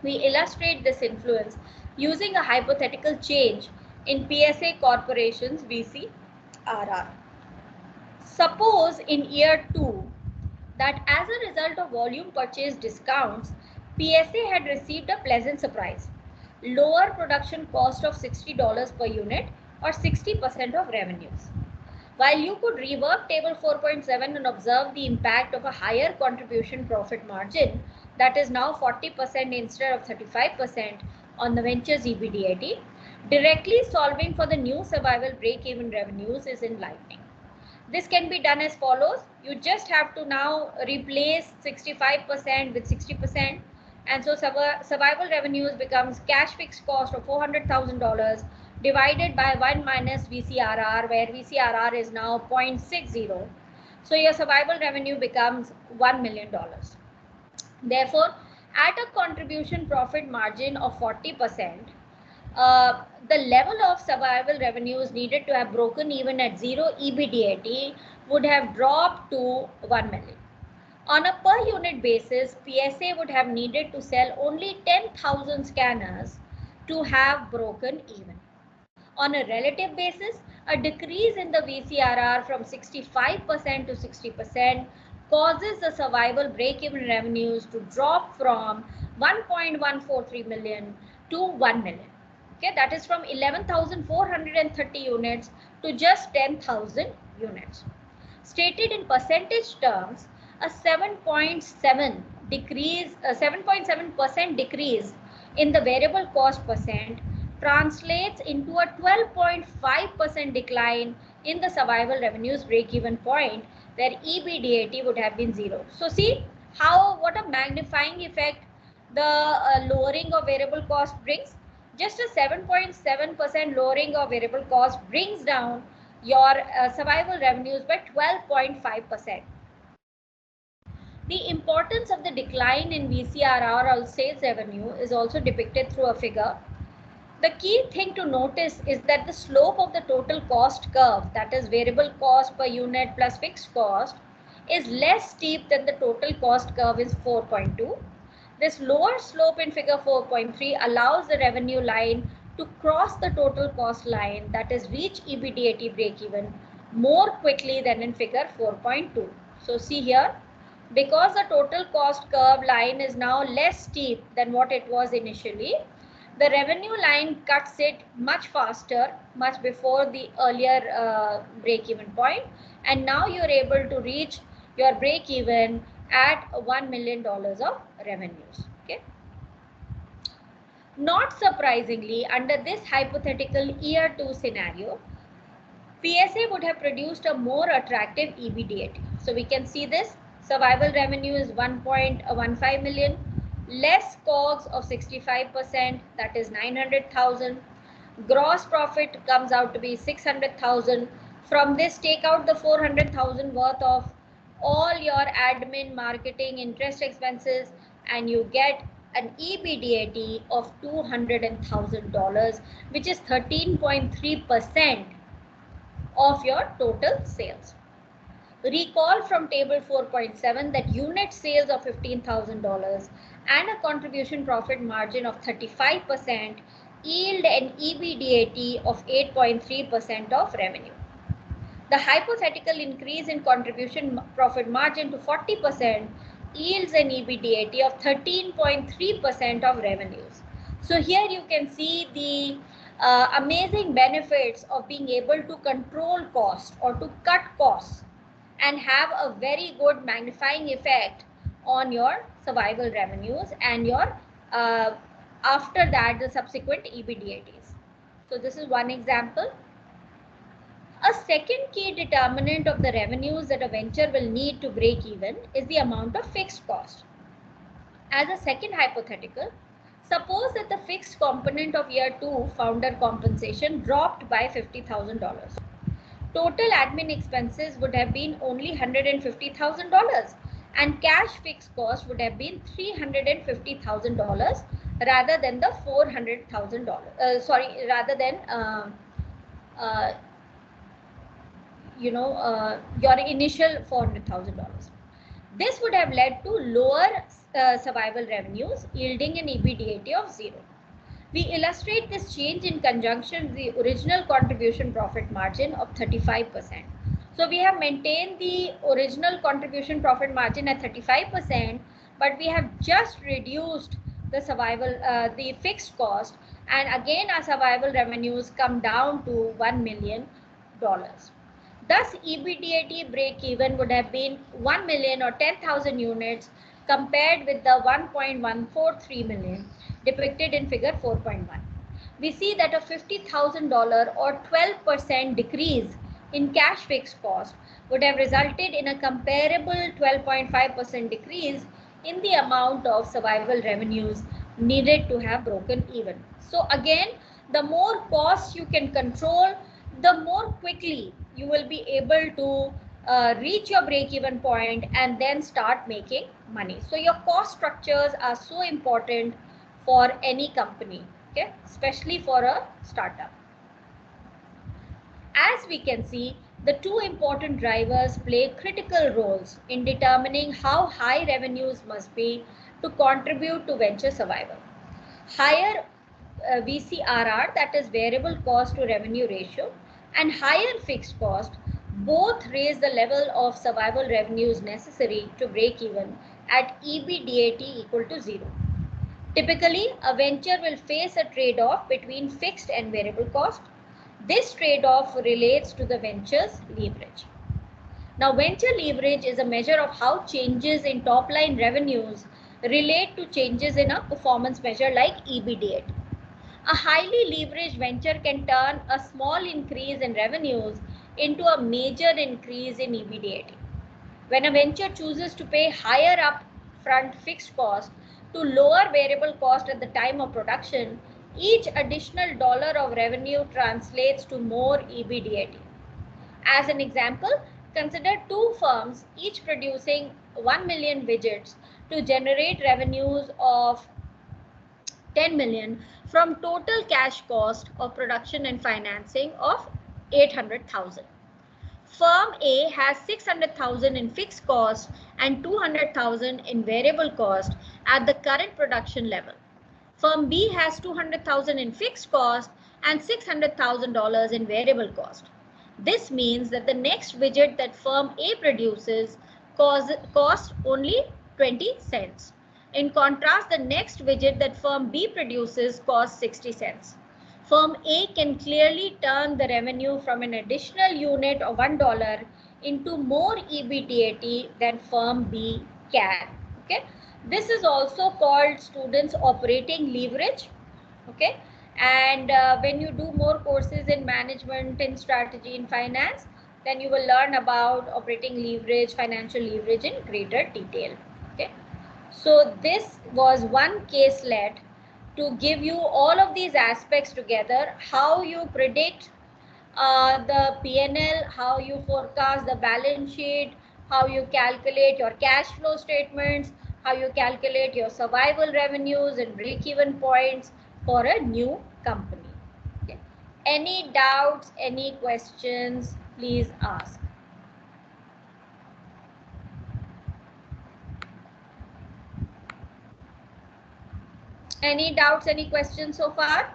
We illustrate this influence using a hypothetical change in PSA Corporation's VCRR. Suppose in year 2 that as a result of volume purchase discounts, PSA had received a pleasant surprise: lower production cost of $60 per unit or 60% of revenues. While you could rework table 4.7 and observe the impact of a higher contribution profit margin, that is now 40% instead of 35% on the venture's EBITDA, directly solving for the new survival break-even revenues is enlightening. This can be done as follows. You just have to now replace 65% with 60%. And so survival revenues becomes cash fixed cost of $400,000 divided by 1 minus VCRR, where VCRR is now 0.60. So your survival revenue becomes $1 million. Therefore, at a contribution profit margin of 40%, the level of survival revenues needed to have broken even at 0 EBITDA would have dropped to 1 million. On a per unit basis, PSA would have needed to sell only 10,000 scanners to have broken even. On a relative basis, a decrease in the VCRR from 65% to 60% causes the survival break-even revenues to drop from 1.143 million to 1 million. Okay, that is from 11,430 units to just 10,000 units. Stated in percentage terms, a 7.7% decrease in the variable cost percent translates into a 12.5% decline in the survival revenues break-even point, where EBITDA would have been 0. So see what a magnifying effect the lowering of variable cost brings. Just a 7.7% lowering of variable cost brings down your survival revenues by 12.5%. The importance of the decline in VCRR or sales revenue is also depicted through a figure. The key thing to notice is that the slope of the total cost curve, that is variable cost per unit plus fixed cost, is less steep than the total cost curve is 4.2. This lower slope in figure 4.3 allows the revenue line to cross the total cost line, that is reach EBITDA break-even, more quickly than in figure 4.2. So see here, because the total cost curve line is now less steep than what it was initially, the revenue line cuts it much faster, much before the earlier break-even point, and now you're able to reach your break-even at $1 million of revenues. Okay. Not surprisingly, under this hypothetical year 2 scenario, PSA would have produced a more attractive EBITDA. So we can see this. Survival revenue is 1.15 million, less COGS of 65%, that is 900,000. Gross profit comes out to be 600,000. From this, take out the 400,000 worth of all your admin, marketing, interest expenses, and you get an EBITDA of $200,000, which is 13.3% of your total sales. Recall from table 4.7 that unit sales of $15,000 and a contribution profit margin of 35% yield an EBITDA of 8.3% of revenue. The hypothetical increase in contribution profit margin to 40% yields an EBITDA of 13.3% of revenues. So here you can see the amazing benefits of being able to control cost or to cut costs and have a very good magnifying effect on your survival revenues and your after that the subsequent EBITDAs. So this is one example. A second key determinant of the revenues that a venture will need to break even is the amount of fixed cost. As a second hypothetical, suppose that the fixed component of year 2 founder compensation dropped by $50,000. Total admin expenses would have been only $150,000 and cash fixed cost would have been $350,000 rather than the $400,000. Rather than your initial $400,000. This would have led to lower survival revenues, yielding an EBITDA of 0. We illustrate this change in conjunction with the original contribution profit margin of 35%. So we have maintained the original contribution profit margin at 35%, but we have just reduced the the fixed cost, and again our survival revenues come down to $1 million. Thus, EBITDA break even would have been 1 million or 10,000 units compared with the 1.143 million depicted in figure 4.1. We see that a $50,000 or 12% decrease in cash fixed cost would have resulted in a comparable 12.5% decrease in the amount of survival revenues needed to have broken even. So again, the more costs you can control, the more quickly you will be able to reach your break-even point and then start making money. So your cost structures are so important for any company. okay, especially for a startup. As we can see, the two important drivers play critical roles in determining how high revenues must be to contribute to venture survival. Higher VCRR, that is variable cost to revenue ratio, and higher fixed cost both raise the level of survival revenues necessary to break even at EBITDA equal to 0. Typically, a venture will face a trade-off between fixed and variable cost. This trade-off relates to the venture's leverage. Now, venture leverage is a measure of how changes in top-line revenues relate to changes in a performance measure like EBITDA. A highly leveraged venture can turn a small increase in revenues into a major increase in EBITDA. When a venture chooses to pay higher upfront fixed cost to lower variable cost at the time of production, each additional dollar of revenue translates to more EBITDA. As an example, consider two firms each producing 1 million widgets to generate revenues of 10 million from total cash cost of production and financing of 800,000. Firm A has 600,000 in fixed cost and 200,000 in variable cost at the current production level. Firm B has 200,000 in fixed cost and $600,000 in variable cost. This means that the next widget that firm A produces costs only 20 cents. In contrast, the next widget that firm B produces costs 60 cents. Firm A can clearly turn the revenue from an additional unit of $1 into more EBITDA than firm B can. Okay, this is also called, students, operating leverage. Okay, and when you do more courses in management, in strategy, in finance, then you will learn about operating leverage, financial leverage in greater detail. Okay, so this was one caselet to give you all of these aspects together, how you predict the P&L, how you forecast the balance sheet, how you calculate your cash flow statements, how you calculate your survival revenues and break-even points for a new company. Okay. Any doubts, any questions, please ask. Any doubts, any questions so far?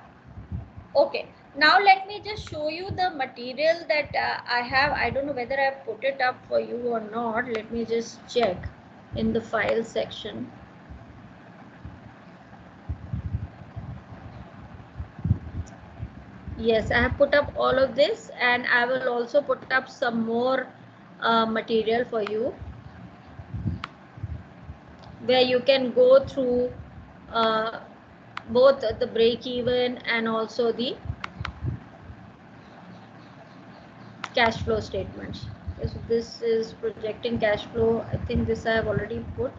Okay, now let me just show you the material that I have. I don't know whether I put it up for you or not. Let me just check in the file section. Yes, I have put up all of this, and I will also put up some more material for you where you can go through both the break even and also the cash flow statements. Okay, so this is projecting cash flow. I think this I have already put.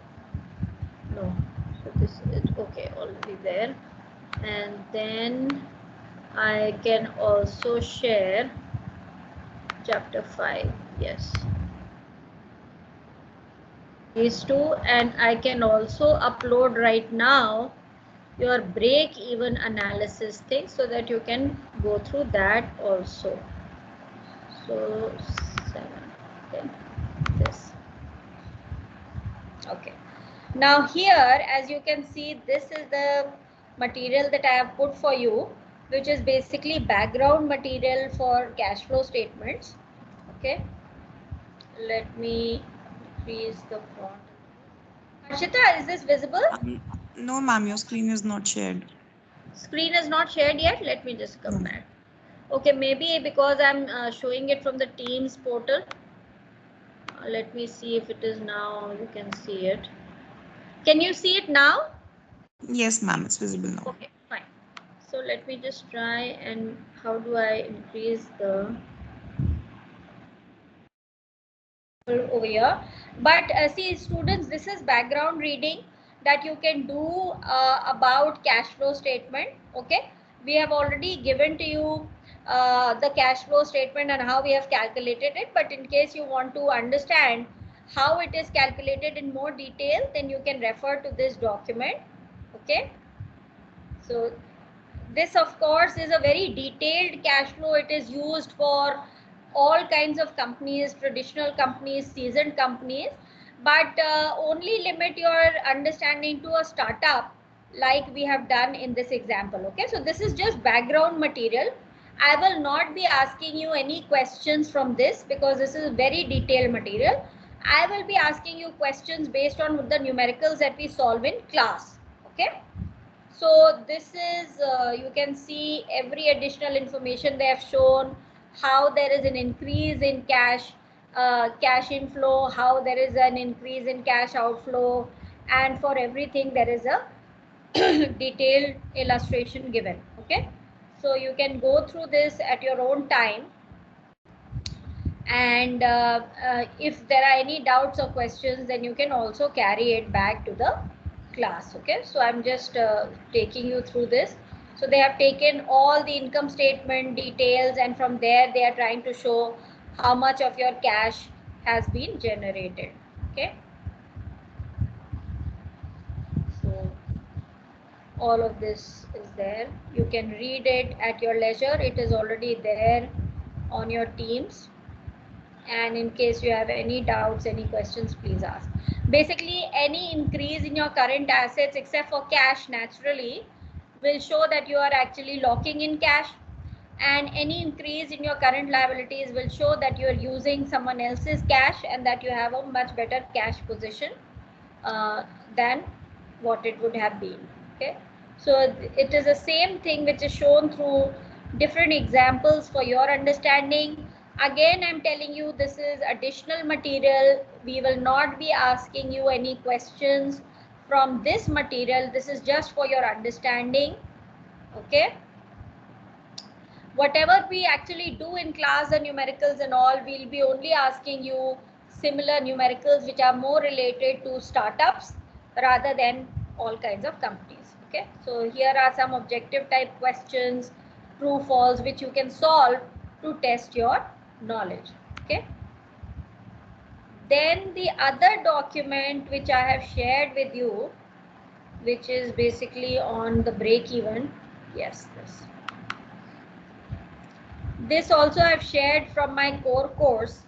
No, so this is okay, already there. And then I can also share chapter 5. Yes, these two, and I can also upload right now your break even analysis thing so that you can go through that also. So 7, okay, this. Okay, now here, as you can see, this is the material that I have put for you, which is basically background material for cash flow statements. Okay, let me increase the font. Harshita, is this visible? No, ma'am, your screen is not shared. Screen is not shared yet. Let me just come No. back. Okay, maybe because I'm showing it from the Teams portal. Let me see if it is now. You can see it. Can you see it now? Yes, ma'am, it's visible now. Okay, fine. So let me just try, and how do I increase the over here? But see, students, this is background reading that you can do about cash flow statement. Okay, we have already given to you the cash flow statement and how we have calculated it, but in case you want to understand how it is calculated in more detail, then you can refer to this document. Okay, so This of course is a very detailed cash flow. It is used for all kinds of companies, traditional companies, seasoned companies, but only limit your understanding to a startup like we have done in this example. Okay, so this is just background material. I will not be asking you any questions from this because this is very detailed material. I will be asking you questions based on the numericals that we solve in class. Okay. So this is, you can see every additional information they have shown, how there is an increase in cash inflow, how there is an increase in cash outflow, and for everything there is a detailed illustration given. Okay, so you can go through this at your own time, and if there are any doubts or questions, then you can also carry it back to the class. Okay, so I'm just taking you through this. So they have taken all the income statement details, and from there they are trying to show how much of your cash has been generated. Okay, so all of this is there. You can read it at your leisure. It is already there on your Teams, and in case you have any doubts, any questions, please ask. Basically, any increase in your current assets except for cash naturally will show that you are actually locking in cash, and any increase in your current liabilities will show that you are using someone else's cash and that you have a much better cash position than what it would have been. Okay, so it is the same thing which is shown through different examples for your understanding. Again, I'm telling you, this is additional material. We will not be asking you any questions from this material. This is just for your understanding. Okay, whatever we actually do in class, the numericals and all, we'll be only asking you similar numericals which are more related to startups rather than all kinds of companies. Okay, so here are some objective type questions, true false, which you can solve to test your knowledge. Okay, then the other document which I have shared with you, which is basically on the break even. Yes, this also I've shared from my core course.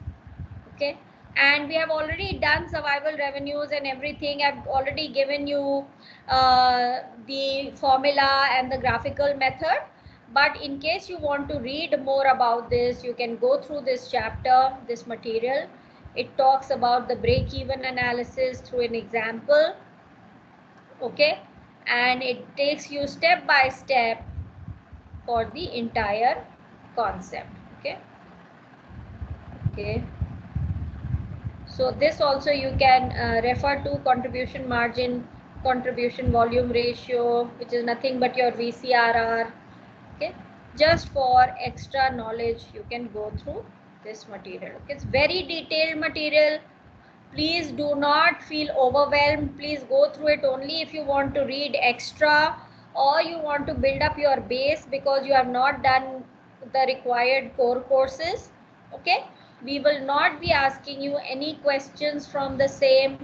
Okay, and we have already done survival revenues and everything. I've already given you the formula and the graphical method, but in case you want to read more about this, you can go through this chapter, this material. It talks about the break-even analysis through an example. Okay, and it takes you step by step for the entire concept. Okay, so this also you can refer to contribution margin, contribution volume ratio, which is nothing but your VCRR. Okay, just for extra knowledge you can go through this material. Okay, it's very detailed material. Please do not feel overwhelmed. Please go through it only if you want to read extra or you want to build up your base because you have not done the required core courses. Okay, we will not be asking you any questions from the same.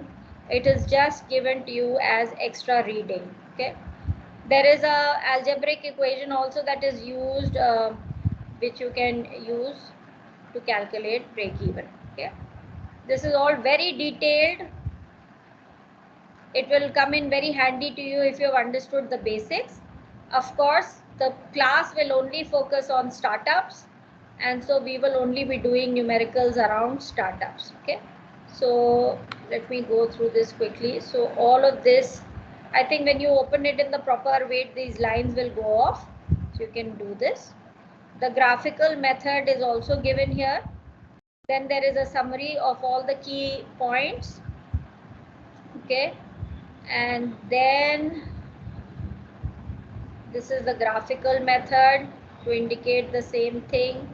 It is just given to you as extra reading. Okay, there is a algebraic equation also that is used, which you can use to calculate break even. Okay, this is all very detailed. It will come in very handy to you if you have understood the basics. Of course, the class will only focus on startups, and so we will only be doing numericals around startups. Okay, so let me go through this quickly. So all of this, I think when you open it in the proper way, these lines will go off, so you can do this. The graphical method is also given here. Then there is a summary of all the key points. Okay, and then this is the graphical method to indicate the same thing.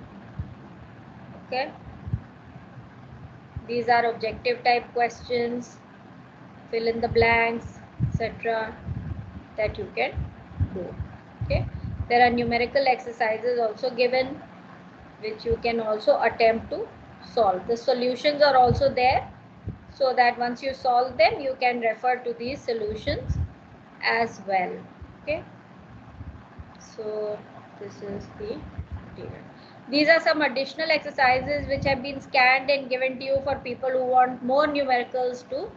Okay, these are objective type questions, fill in the blanks, etc., that you can do. Okay, there are numerical exercises also given which you can also attempt to solve. The solutions are also there, so that once you solve them, you can refer to these solutions as well. Okay, So this is the material. These are some additional exercises which have been scanned and given to you for people who want more numericals to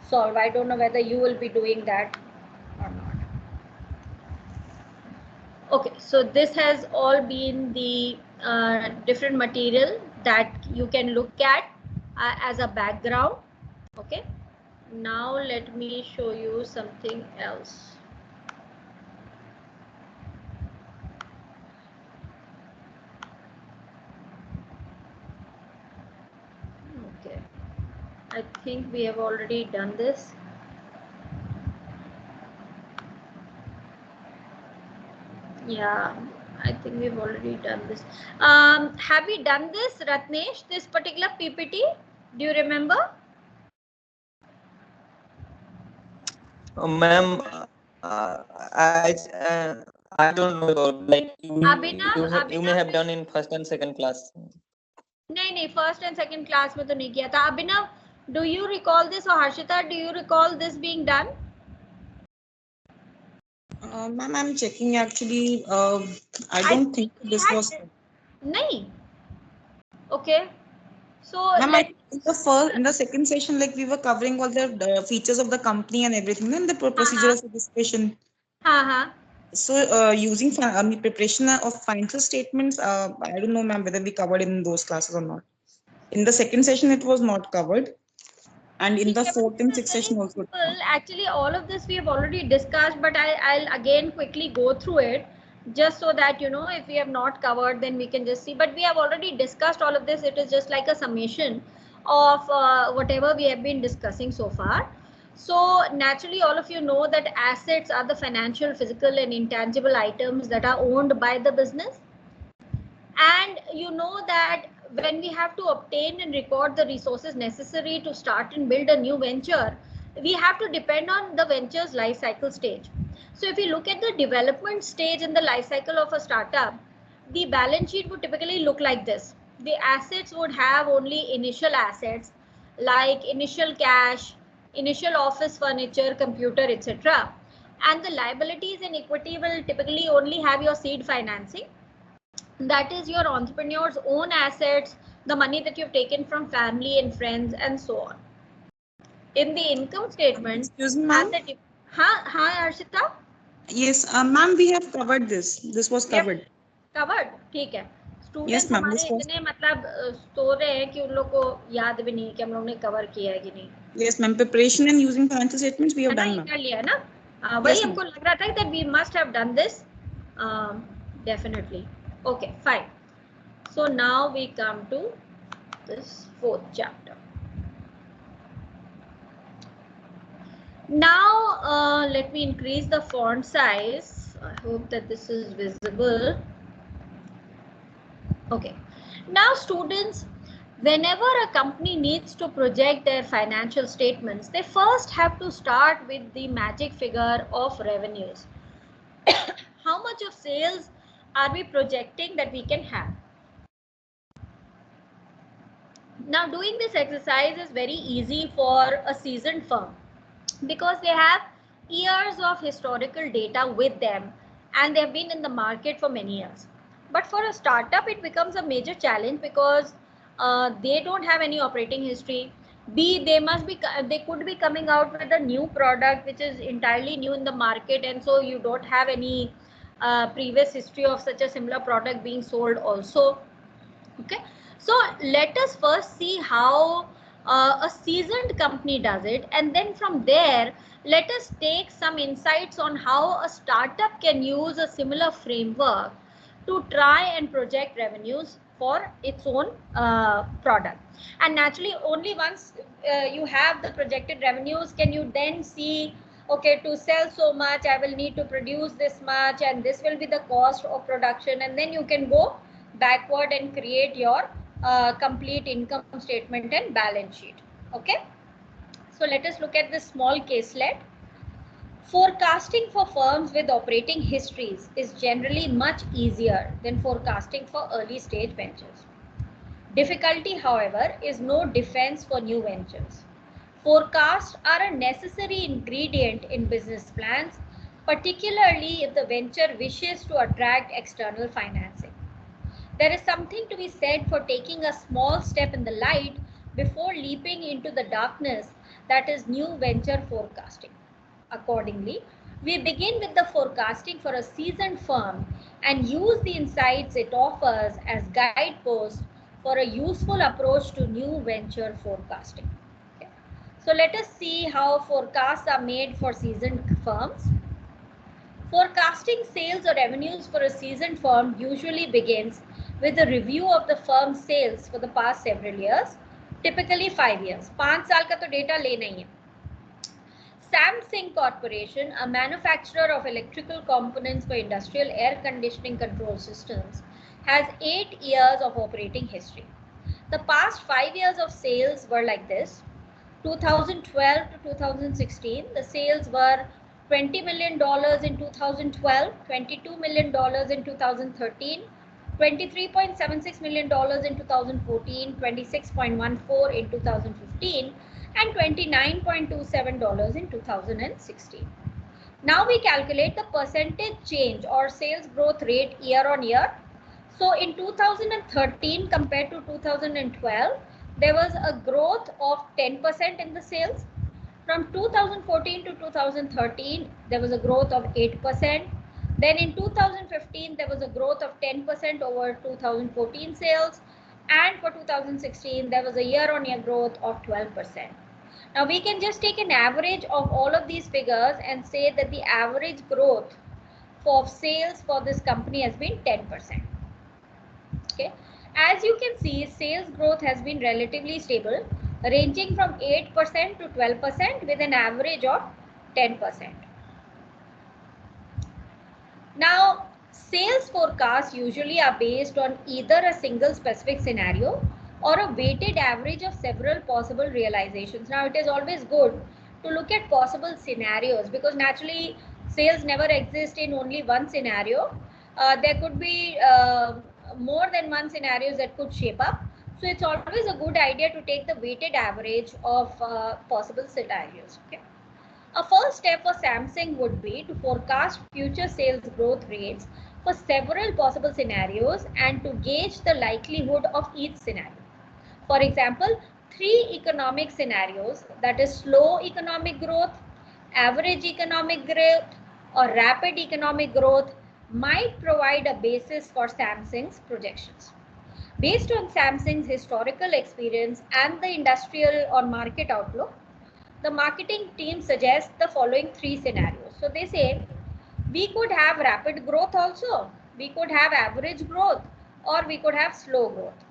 solve. I don't know whether you will be doing that or not. Okay, so this has all been the different material that you can look at as a background. Okay, now let me show you something else. Okay, I think we have already done this. Yeah, I think we've already done this. Have we done this, Ratnesh, this particular PPT? Do you remember? Ma'am, I don't know about, like you may have done in first and second class. नहीं, first and second class में तो नहीं किया था. Abhinav, do you recall this, or Harshita, do you recall this being done? Ma'am, I'm checking actually. I don't think this was. नहीं. Okay. So Ma'am, in the second session, like we were covering all the features of the company and everything, and the procedure of registration. So using preparation of financial statements, I don't know, ma'am, whether we covered in those classes or not. In the second session, it was not covered. And in the fourth and sixth session also. Actually, all of this we have already discussed, but I'll again quickly go through it just so that, you know, if we have not covered, then we can just see. But we have already discussed all of this. It is just like a summation of whatever we have been discussing so far. So naturally, all of you know that assets are the financial, physical, and intangible items that are owned by the business. And you know that when we have to obtain and record the resources necessary to start and build a new venture, we have to depend on the venture's life cycle stage. So if you look at the development stage in the life cycle of a startup, the balance sheet would typically look like this. The assets would have only initial assets like initial cash, initial office furniture, computer, etc. And the liabilities and equity will typically only have your seed financing. That is your entrepreneur's own assets, the money that you've taken from family and friends, and so on. In the income statement, excuse me, ma'am. Hi, Arshita. Yes, ma'am, we have covered this. This was covered. Covered. ठीक है. Yes, students ma'am. हमारे इतने मतलब सो रहे हैं कि उन लोग को याद भी नहीं कि हम लोग ने कवर किया है कि नहीं. Yes, ma'am. Preparation and using financial statements we have done, ma'am. कर लिया ना. वही हमको लग रहा था that we must have done this. Definitely. Okay, fine. So now we come to this fourth chapter. Now let me increase the font size. I hope that this is visible. Okay. Now students, whenever a company needs to project their financial statements, they first have to start with the magic figure of revenues. How much of sales are we projecting that we can have? Now doing this exercise is very easy for a seasoned firm because they have years of historical data with them and they have been in the market for many years. But for a startup, it becomes a major challenge because they don't have any operating history. B, they could be coming out with a new product which is entirely new in the market, and so you don't have any previous history of such a similar product being sold also. Okay, so let us first see how a seasoned company does it, and then from there let us take some insights on how a startup can use a similar framework to try and project revenues for its own product. And naturally, only once you have the projected revenues can you then see, okay, to sell so much I will need to produce this much and this will be the cost of production, and then you can go backward and create your complete income statement and balance sheet. Okay, so let us look at this small caselet. Forecasting for firms with operating histories is generally much easier than forecasting for early stage ventures. Difficulty, however, is no defense for new ventures. Forecasts are a necessary ingredient in business plans, particularly if the venture wishes to attract external financing. There is something to be said for taking a small step in the light before leaping into the darkness, that is new venture forecasting. Accordingly, we begin with the forecasting for a seasoned firm and use the insights it offers as guideposts for a useful approach to new venture forecasting. Okay. So let us see how forecasts are made for seasoned firms. Forecasting sales or revenues for a seasoned firm usually begins with a review of the firm's sales for the past several years, typically 5 years. 5 साल का तो data लेना ही है. Samsung Corporation, a manufacturer of electrical components for industrial air conditioning control systems, has 8 years of operating history. The past 5 years of sales were like this. 2012 to 2016, the sales were $20 million in 2012, $22 million in 2013, $23.76 million in 2014, $26.14 in 2015, and $29.27 in 2016. Now we calculate the percentage change or sales growth rate year on year. So in 2013 compared to 2012, there was a growth of 10% in the sales. From 2014 to 2013, there was a growth of 8%. Then in 2015, there was a growth of 10% over 2014 sales. And for 2016, there was a year-on-year growth of 12%. Now we can just take an average of all of these figures and say that the average growth for sales for this company has been 10%. Okay. As you can see, sales growth has been relatively stable, ranging from 8% to 12% with an average of 10%. Now, sales forecasts usually are based on either a single specific scenario or a weighted average of several possible realizations. Now, it is always good to look at possible scenarios because naturally sales never exist in only one scenario. There could be more than one scenarios that could shape up. So it's always a good idea to take the weighted average of possible scenarios. Okay. A first step for Samsung would be to forecast future sales growth rates for several possible scenarios and to gauge the likelihood of each scenario. For example, 3 economic scenarios, that is slow economic growth, average economic growth, or rapid economic growth, might provide a basis for Samsung's projections. Based on Samsung's historical experience and the industrial or market outlook, the marketing team suggests the following 3 scenarios. So they say, we could have rapid growth also, we could have average growth, or we could have slow growth.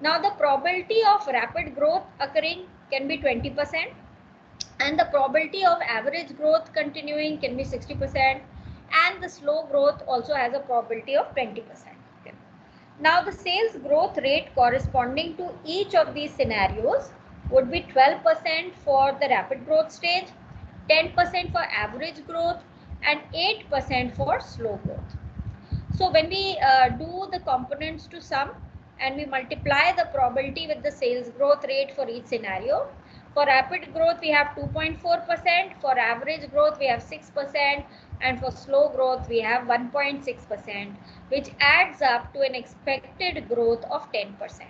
Now the probability of rapid growth occurring can be 20%, and the probability of average growth continuing can be 60%, and the slow growth also has a probability of 20%. Okay. Now the sales growth rate corresponding to each of these scenarios would be 12% for the rapid growth stage, 10% for average growth, and 8% for slow growth. So when we do the components to sum and we multiply the probability with the sales growth rate for each scenario, for rapid growth we have 2.4%, for average growth we have 6%, and for slow growth we have 1.6%, which adds up to an expected growth of 10%.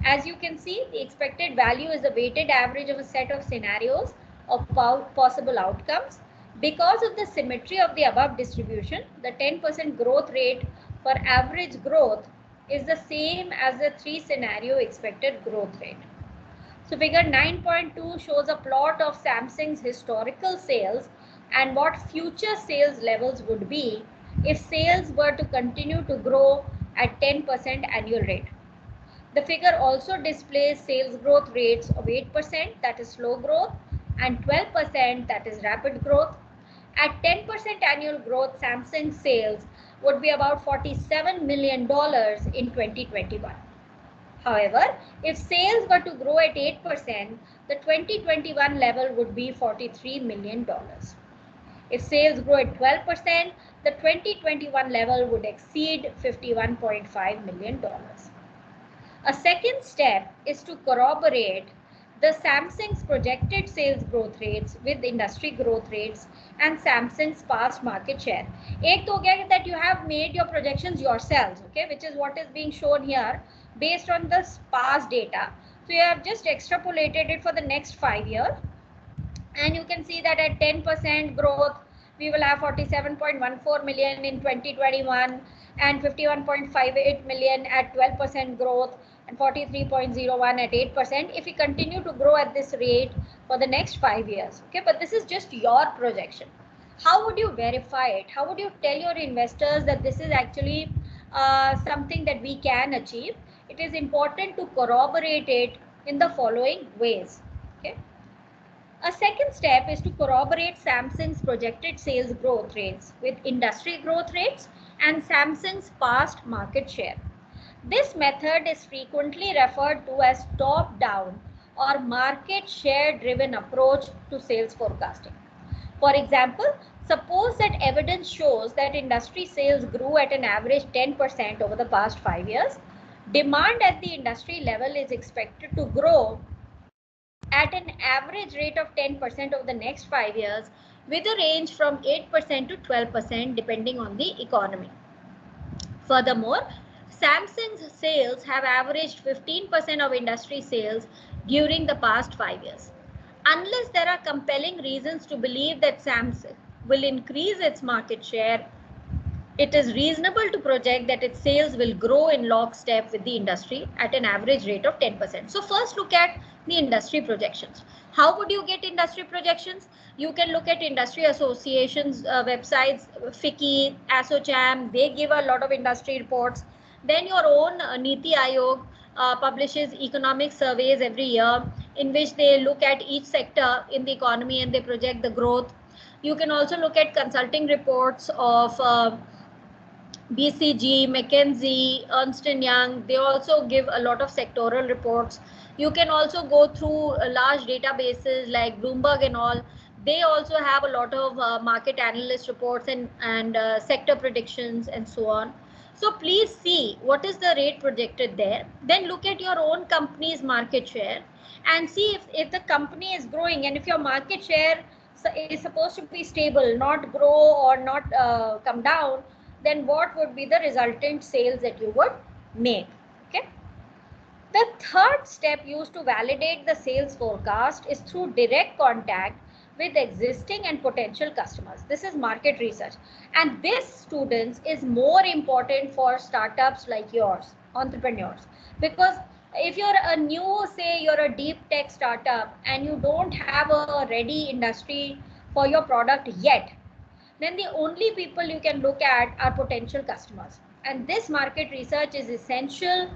As you can see, the expected value is the weighted average of a set of scenarios of possible outcomes. Because of the symmetry of the above distribution, the 10% growth rate for average growth is the same as the 3 scenario expected growth rate. So figure 9.2 shows a plot of Samsung's historical sales and what future sales levels would be if sales were to continue to grow at 10% annual rate. The figure also displays sales growth rates of 8%, that is slow growth, and 12%, that is rapid growth. At 10% annual growth, Samsung sales would be about $47 million in 2021. However, if sales were to grow at 8%, the 2021 level would be $43 million. If sales grow at 12%, the 2021 level would exceed $51.5 million. A second step is to corroborate the Samsung's projected sales growth rates with industry growth rates and Samsung's past market share. एक तो हो गया that you have made your projections yourselves, okay, which is what is being shown here based on the past data. So you have just extrapolated it for the next 5 years, and you can see that at 10% growth, we will have 47.14 million in 2021 and 51.58 million at 12% growth and 43.01 at 8% if we continue to grow at this rate for the next 5 years. Okay, but this is just your projection. How would you verify it? How would you tell your investors that this is actually something that we can achieve? It is important to corroborate it in the following ways. Okay. A second step is to corroborate Samsung's projected sales growth rates with industry growth rates and Samsung's past market share. This method is frequently referred to as top-down or market share-driven approach to sales forecasting. For example, suppose that evidence shows that industry sales grew at an average 10% over the past 5 years. Demand at the industry level is expected to grow at an average rate of 10% over the next 5 years, with a range from 8% to 12% depending on the economy. Furthermore, Samsung's sales have averaged 15% of industry sales during the past 5 years. Unless there are compelling reasons to believe that Samsung will increase its market share, it is reasonable to project that its sales will grow in lockstep with the industry at an average rate of 10%. So first look at the industry projections. How would you get industry projections? You can look at industry associations websites, FICCI, ASSOCHAM, they give a lot of industry reports. Then your own Niti Aayog publishes economic surveys every year in which they look at each sector in the economy and they project the growth. You can also look at consulting reports of BCG, McKinsey, Ernst & Young. They also give a lot of sectoral reports. You can also go through large databases like Bloomberg and all. They also have a lot of market analyst reports and sector predictions and so on. So please see what is the rate projected there. Then look at your own company's market share and see if the company is growing, and if your market share is supposed to be stable, not grow or not come down, then what would be the resultant sales that you would make. Okay. The third step used to validate the sales forecast is through direct contact with existing and potential customers. This is market research, and this, students, is more important for startups like yours, entrepreneurs, because if you're a new, say you're a deep tech startup and you don't have a ready industry for your product yet, then the only people you can look at are potential customers. And this market research is essential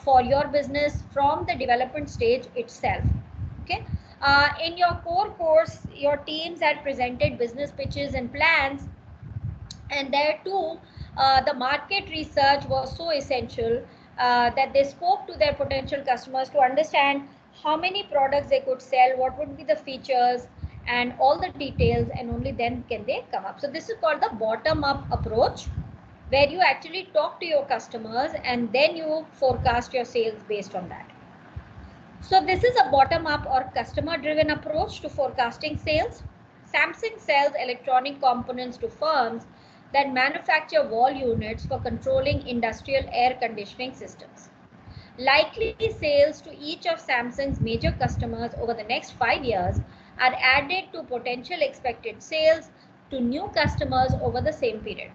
for your business from the development stage itself. Okay. In your core course, your teams had presented business pitches and plans, and there too, the market research was so essential that they spoke to their potential customers to understand how many products they could sell, what would be the features, and all the details, and only then can they come up. So this is called the bottom-up approach, where you actually talk to your customers and then you forecast your sales based on that. So this is a bottom-up or customer-driven approach to forecasting sales. Samsung sells electronic components to firms that manufacture wall units for controlling industrial air conditioning systems. Likely sales to each of Samsung's major customers over the next 5 years are added to potential expected sales to new customers over the same period.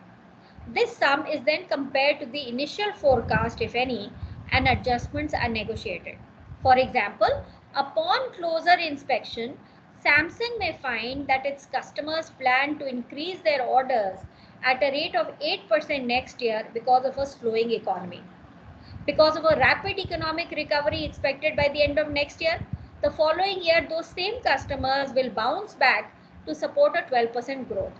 This sum is then compared to the initial forecast, if any, and adjustments are negotiated. For example, upon closer inspection, Samsung may find that its customers plan to increase their orders at a rate of 8% next year because of a slowing economy. Because of a rapid economic recovery expected by the end of next year, the following year, those same customers will bounce back to support a 12% growth.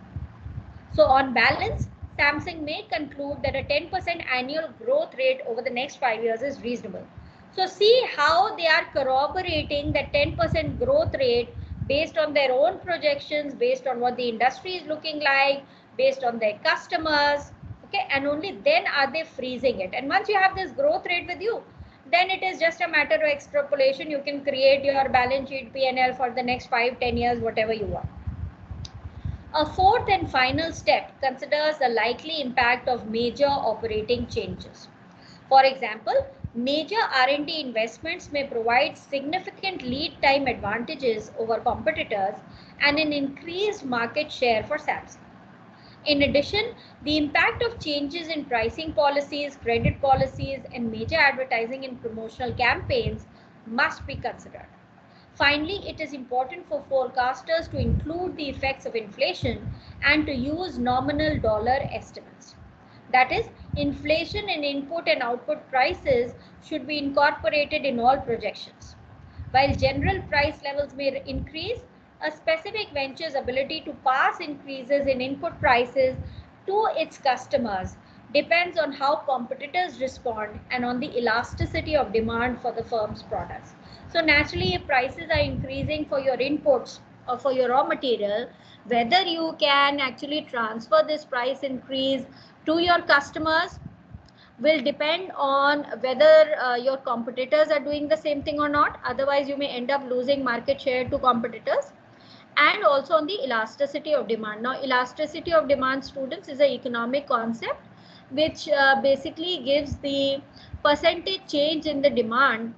So on balance, Samsung may conclude that a 10% annual growth rate over the next 5 years is reasonable. So see how they are corroborating that 10% growth rate based on their own projections, based on what the industry is looking like, based on their customers. Okay, and only then are they freezing it. And once you have this growth rate with you, then it is just a matter of extrapolation. You can create your balance sheet, P&L for the next 5-10 years, whatever you want. A fourth and final step considers the likely impact of major operating changes. For example, major R&D investments may provide significant lead time advantages over competitors and an increased market share for Samsung. In addition, the impact of changes in pricing policies, credit policies, and major advertising and promotional campaigns must be considered. Finally, it is important for forecasters to include the effects of inflation and to use nominal dollar estimates. That is, inflation in input and output prices should be incorporated in all projections. While general price levels may increase, a specific venture's ability to pass increases in input prices to its customers depends on how competitors respond and on the elasticity of demand for the firm's products. So naturally, if prices are increasing for your inputs or for your raw material, whether you can actually transfer this price increase to your customers will depend on whether your competitors are doing the same thing or not. Otherwise, you may end up losing market share to competitors. And also on the elasticity of demand. Now, elasticity of demand, students, is an economic concept which basically gives the percentage change in the demand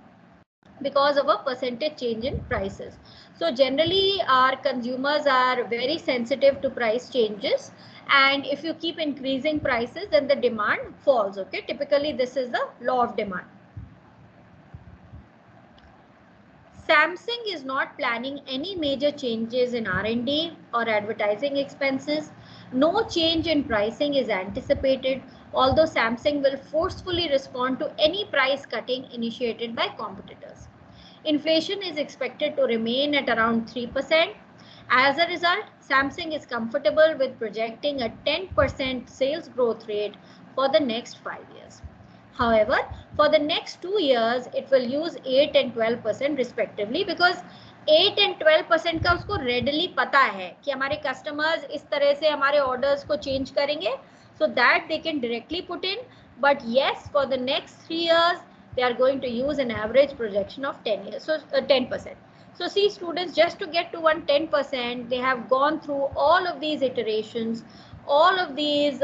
because of a percentage change in prices. So generally our consumers are very sensitive to price changes, and if you keep increasing prices, then the demand falls. Okay, typically this is the law of demand. Samsung is not planning any major changes in R&D or advertising expenses. No change in pricing is anticipated, although Samsung will forcefully respond to any price cutting initiated by competitors. Inflation is expected to remain at around 3%. As a result, Samsung is comfortable with projecting a 10% sales growth rate for the next 5 years. However, for the next 2 years, it will use 8 and 12% respectively, because 8 and 12% का उसको readily पता है कि हमारे customers इस तरह से हमारे orders को change करेंगे, so that they can directly put in. But yes, for the next 3 years, they are going to use an average projection of 10%. So see students, just to get to 10%, they have gone through all of these iterations, all of these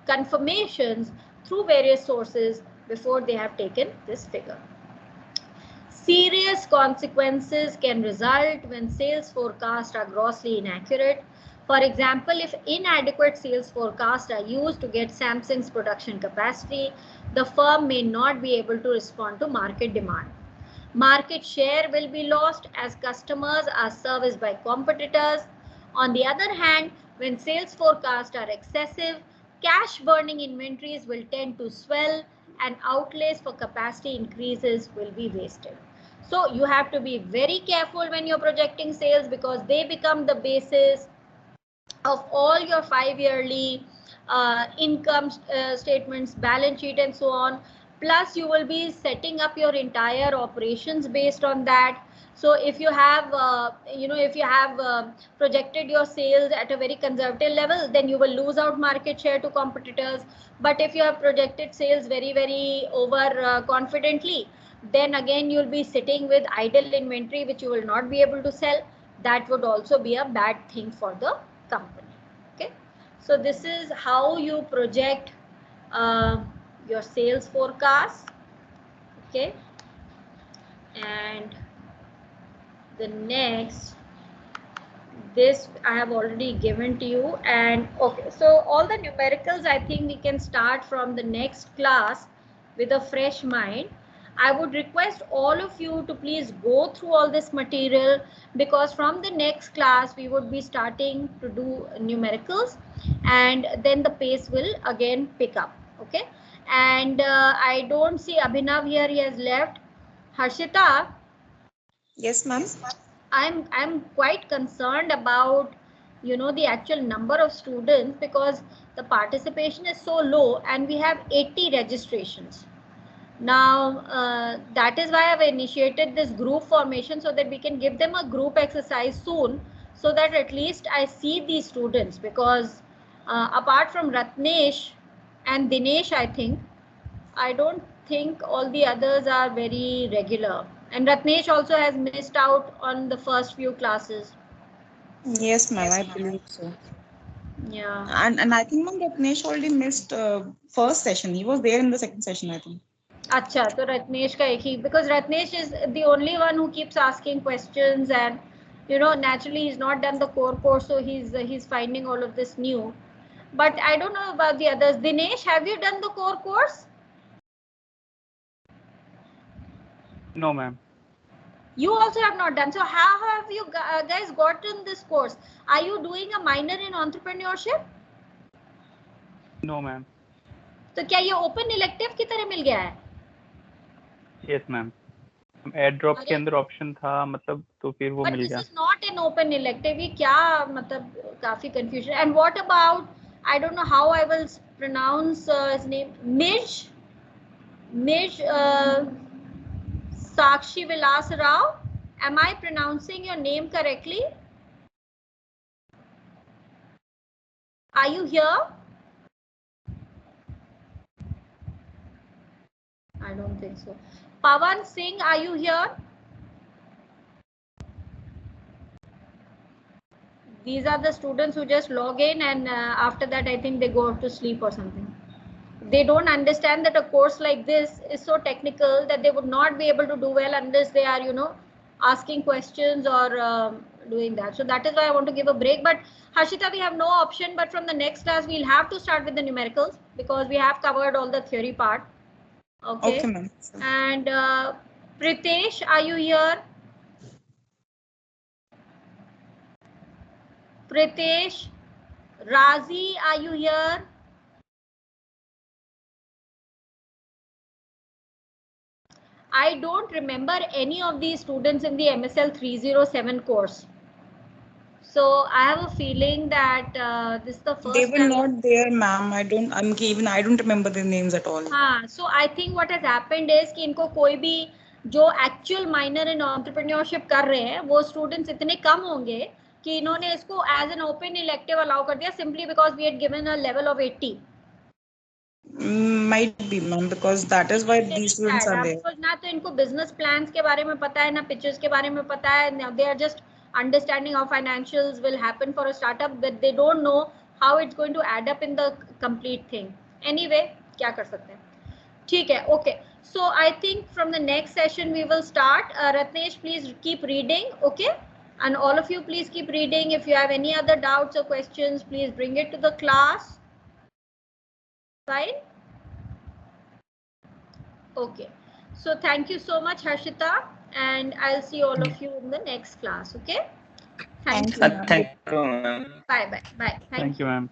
confirmations through various sources before they have taken this figure. Serious consequences can result when sales forecasts are grossly inaccurate. For example, if inadequate sales forecasts are used to get Samsung's production capacity, the firm may not be able to respond to market demand. Market share will be lost as customers are serviced by competitors. On the other hand, when sales forecasts are excessive, cash burning inventories will tend to swell and outlays for capacity increases will be wasted. So you have to be very careful when you're projecting sales, because they become the basis of all your 5-yearly income statements, balance sheet, and so on. Plus you will be setting up your entire operations based on that. So if you have projected your sales at a very conservative level, then you will lose out market share to competitors. But if you have projected sales very over confidently, then again you'll be sitting with idle inventory which you will not be able to sell. That would also be a bad thing for the company. Okay, so this is how you project your sales forecast. Okay, and the next, this I have already given to you. And okay, so all the numericals, I think we can start from the next class with a fresh mind. I would request all of you to please go through all this material, because from the next class we would be starting to do numericals, and then the pace will again pick up. Okay, and I don't see Abhinav here, he has left. Harshita. Yes, ma'am. I'm quite concerned about the actual number of students, because the participation is so low and we have 80 registrations. Now that is why I've initiated this group formation, so that we can give them a group exercise soon, so that at least I see these students, because apart from Ratnesh and Dinesh, I think I don't think all the others are very regular. And Ratnesh also has missed out on the first few classes. Yes, ma'am, I believe so. Yeah. And I think ma'am Ratnesh already missed first session. He was there in the second session, I think. Acha, so Ratnesh ka ek hi, because Ratnesh is the only one who keeps asking questions, and naturally he's not done the core course, so he's finding all of this new. But I don't know about the others. Dinesh, have you done the core course? No, ma'am. You also have not done. So how have you guys gotten this course? Are you doing a minor in entrepreneurship? No, ma'am. तो क्या ये open elective की तरह मिल गया है? Yes, ma'am. Air drop के अंदर option था, मतलब तो फिर वो मिल गया. But this is not an open elective. ये क्या मतलब काफी confusion. And what about, I don't know how I will pronounce his name, Mij Sakshi Vilas Rao. Am I pronouncing your name correctly? Are you here? I don't think so. Pawan Singh, are you here? These are the students who just log in, and after that I think they go to sleep or something. They don't understand that a course like this is so technical that they would not be able to do well unless they are, asking questions or doing that. So that is why I want to give a break. But Harshita, we have no option, but from the next class we'll have to start with the numericals because we have covered all the theory part. Okay, ma'am. And Pritesh, are you here? Pritesh, Razi, are you here? I don't remember any of these students in the MSL 307 course. So I have a feeling that this is the first They were not there, ma'am. I don't remember their names at all. So I think what has happened is कि इनको कोई भी जो actual minor in entrepreneurship कर रहे हैं वो students इतने कम होंगे कि इन्होंने इसको as an open elective allow कर दिया simply because we had given a level of 80. Might be, ma'am, because that is why these students are there. Because ना तो इनको business plans के बारे में पता है ना pitches के बारे में पता है. Now they are just understanding how financials will happen for a startup, that they don't know how it's going to add up in the complete thing. Anyway, क्या कर सकते हैं? ठीक है, okay. So I think from the next session we will start. Ratnesh, please keep reading, okay? And all of you please keep reading. If you have any other doubts or questions, please bring it to the class. Fine? Okay. So thank you so much, Harshita, and I'll see all of you in the next class, okay? Thank you. Thank you, ma'am. Bye. Bye. Thank you, ma'am.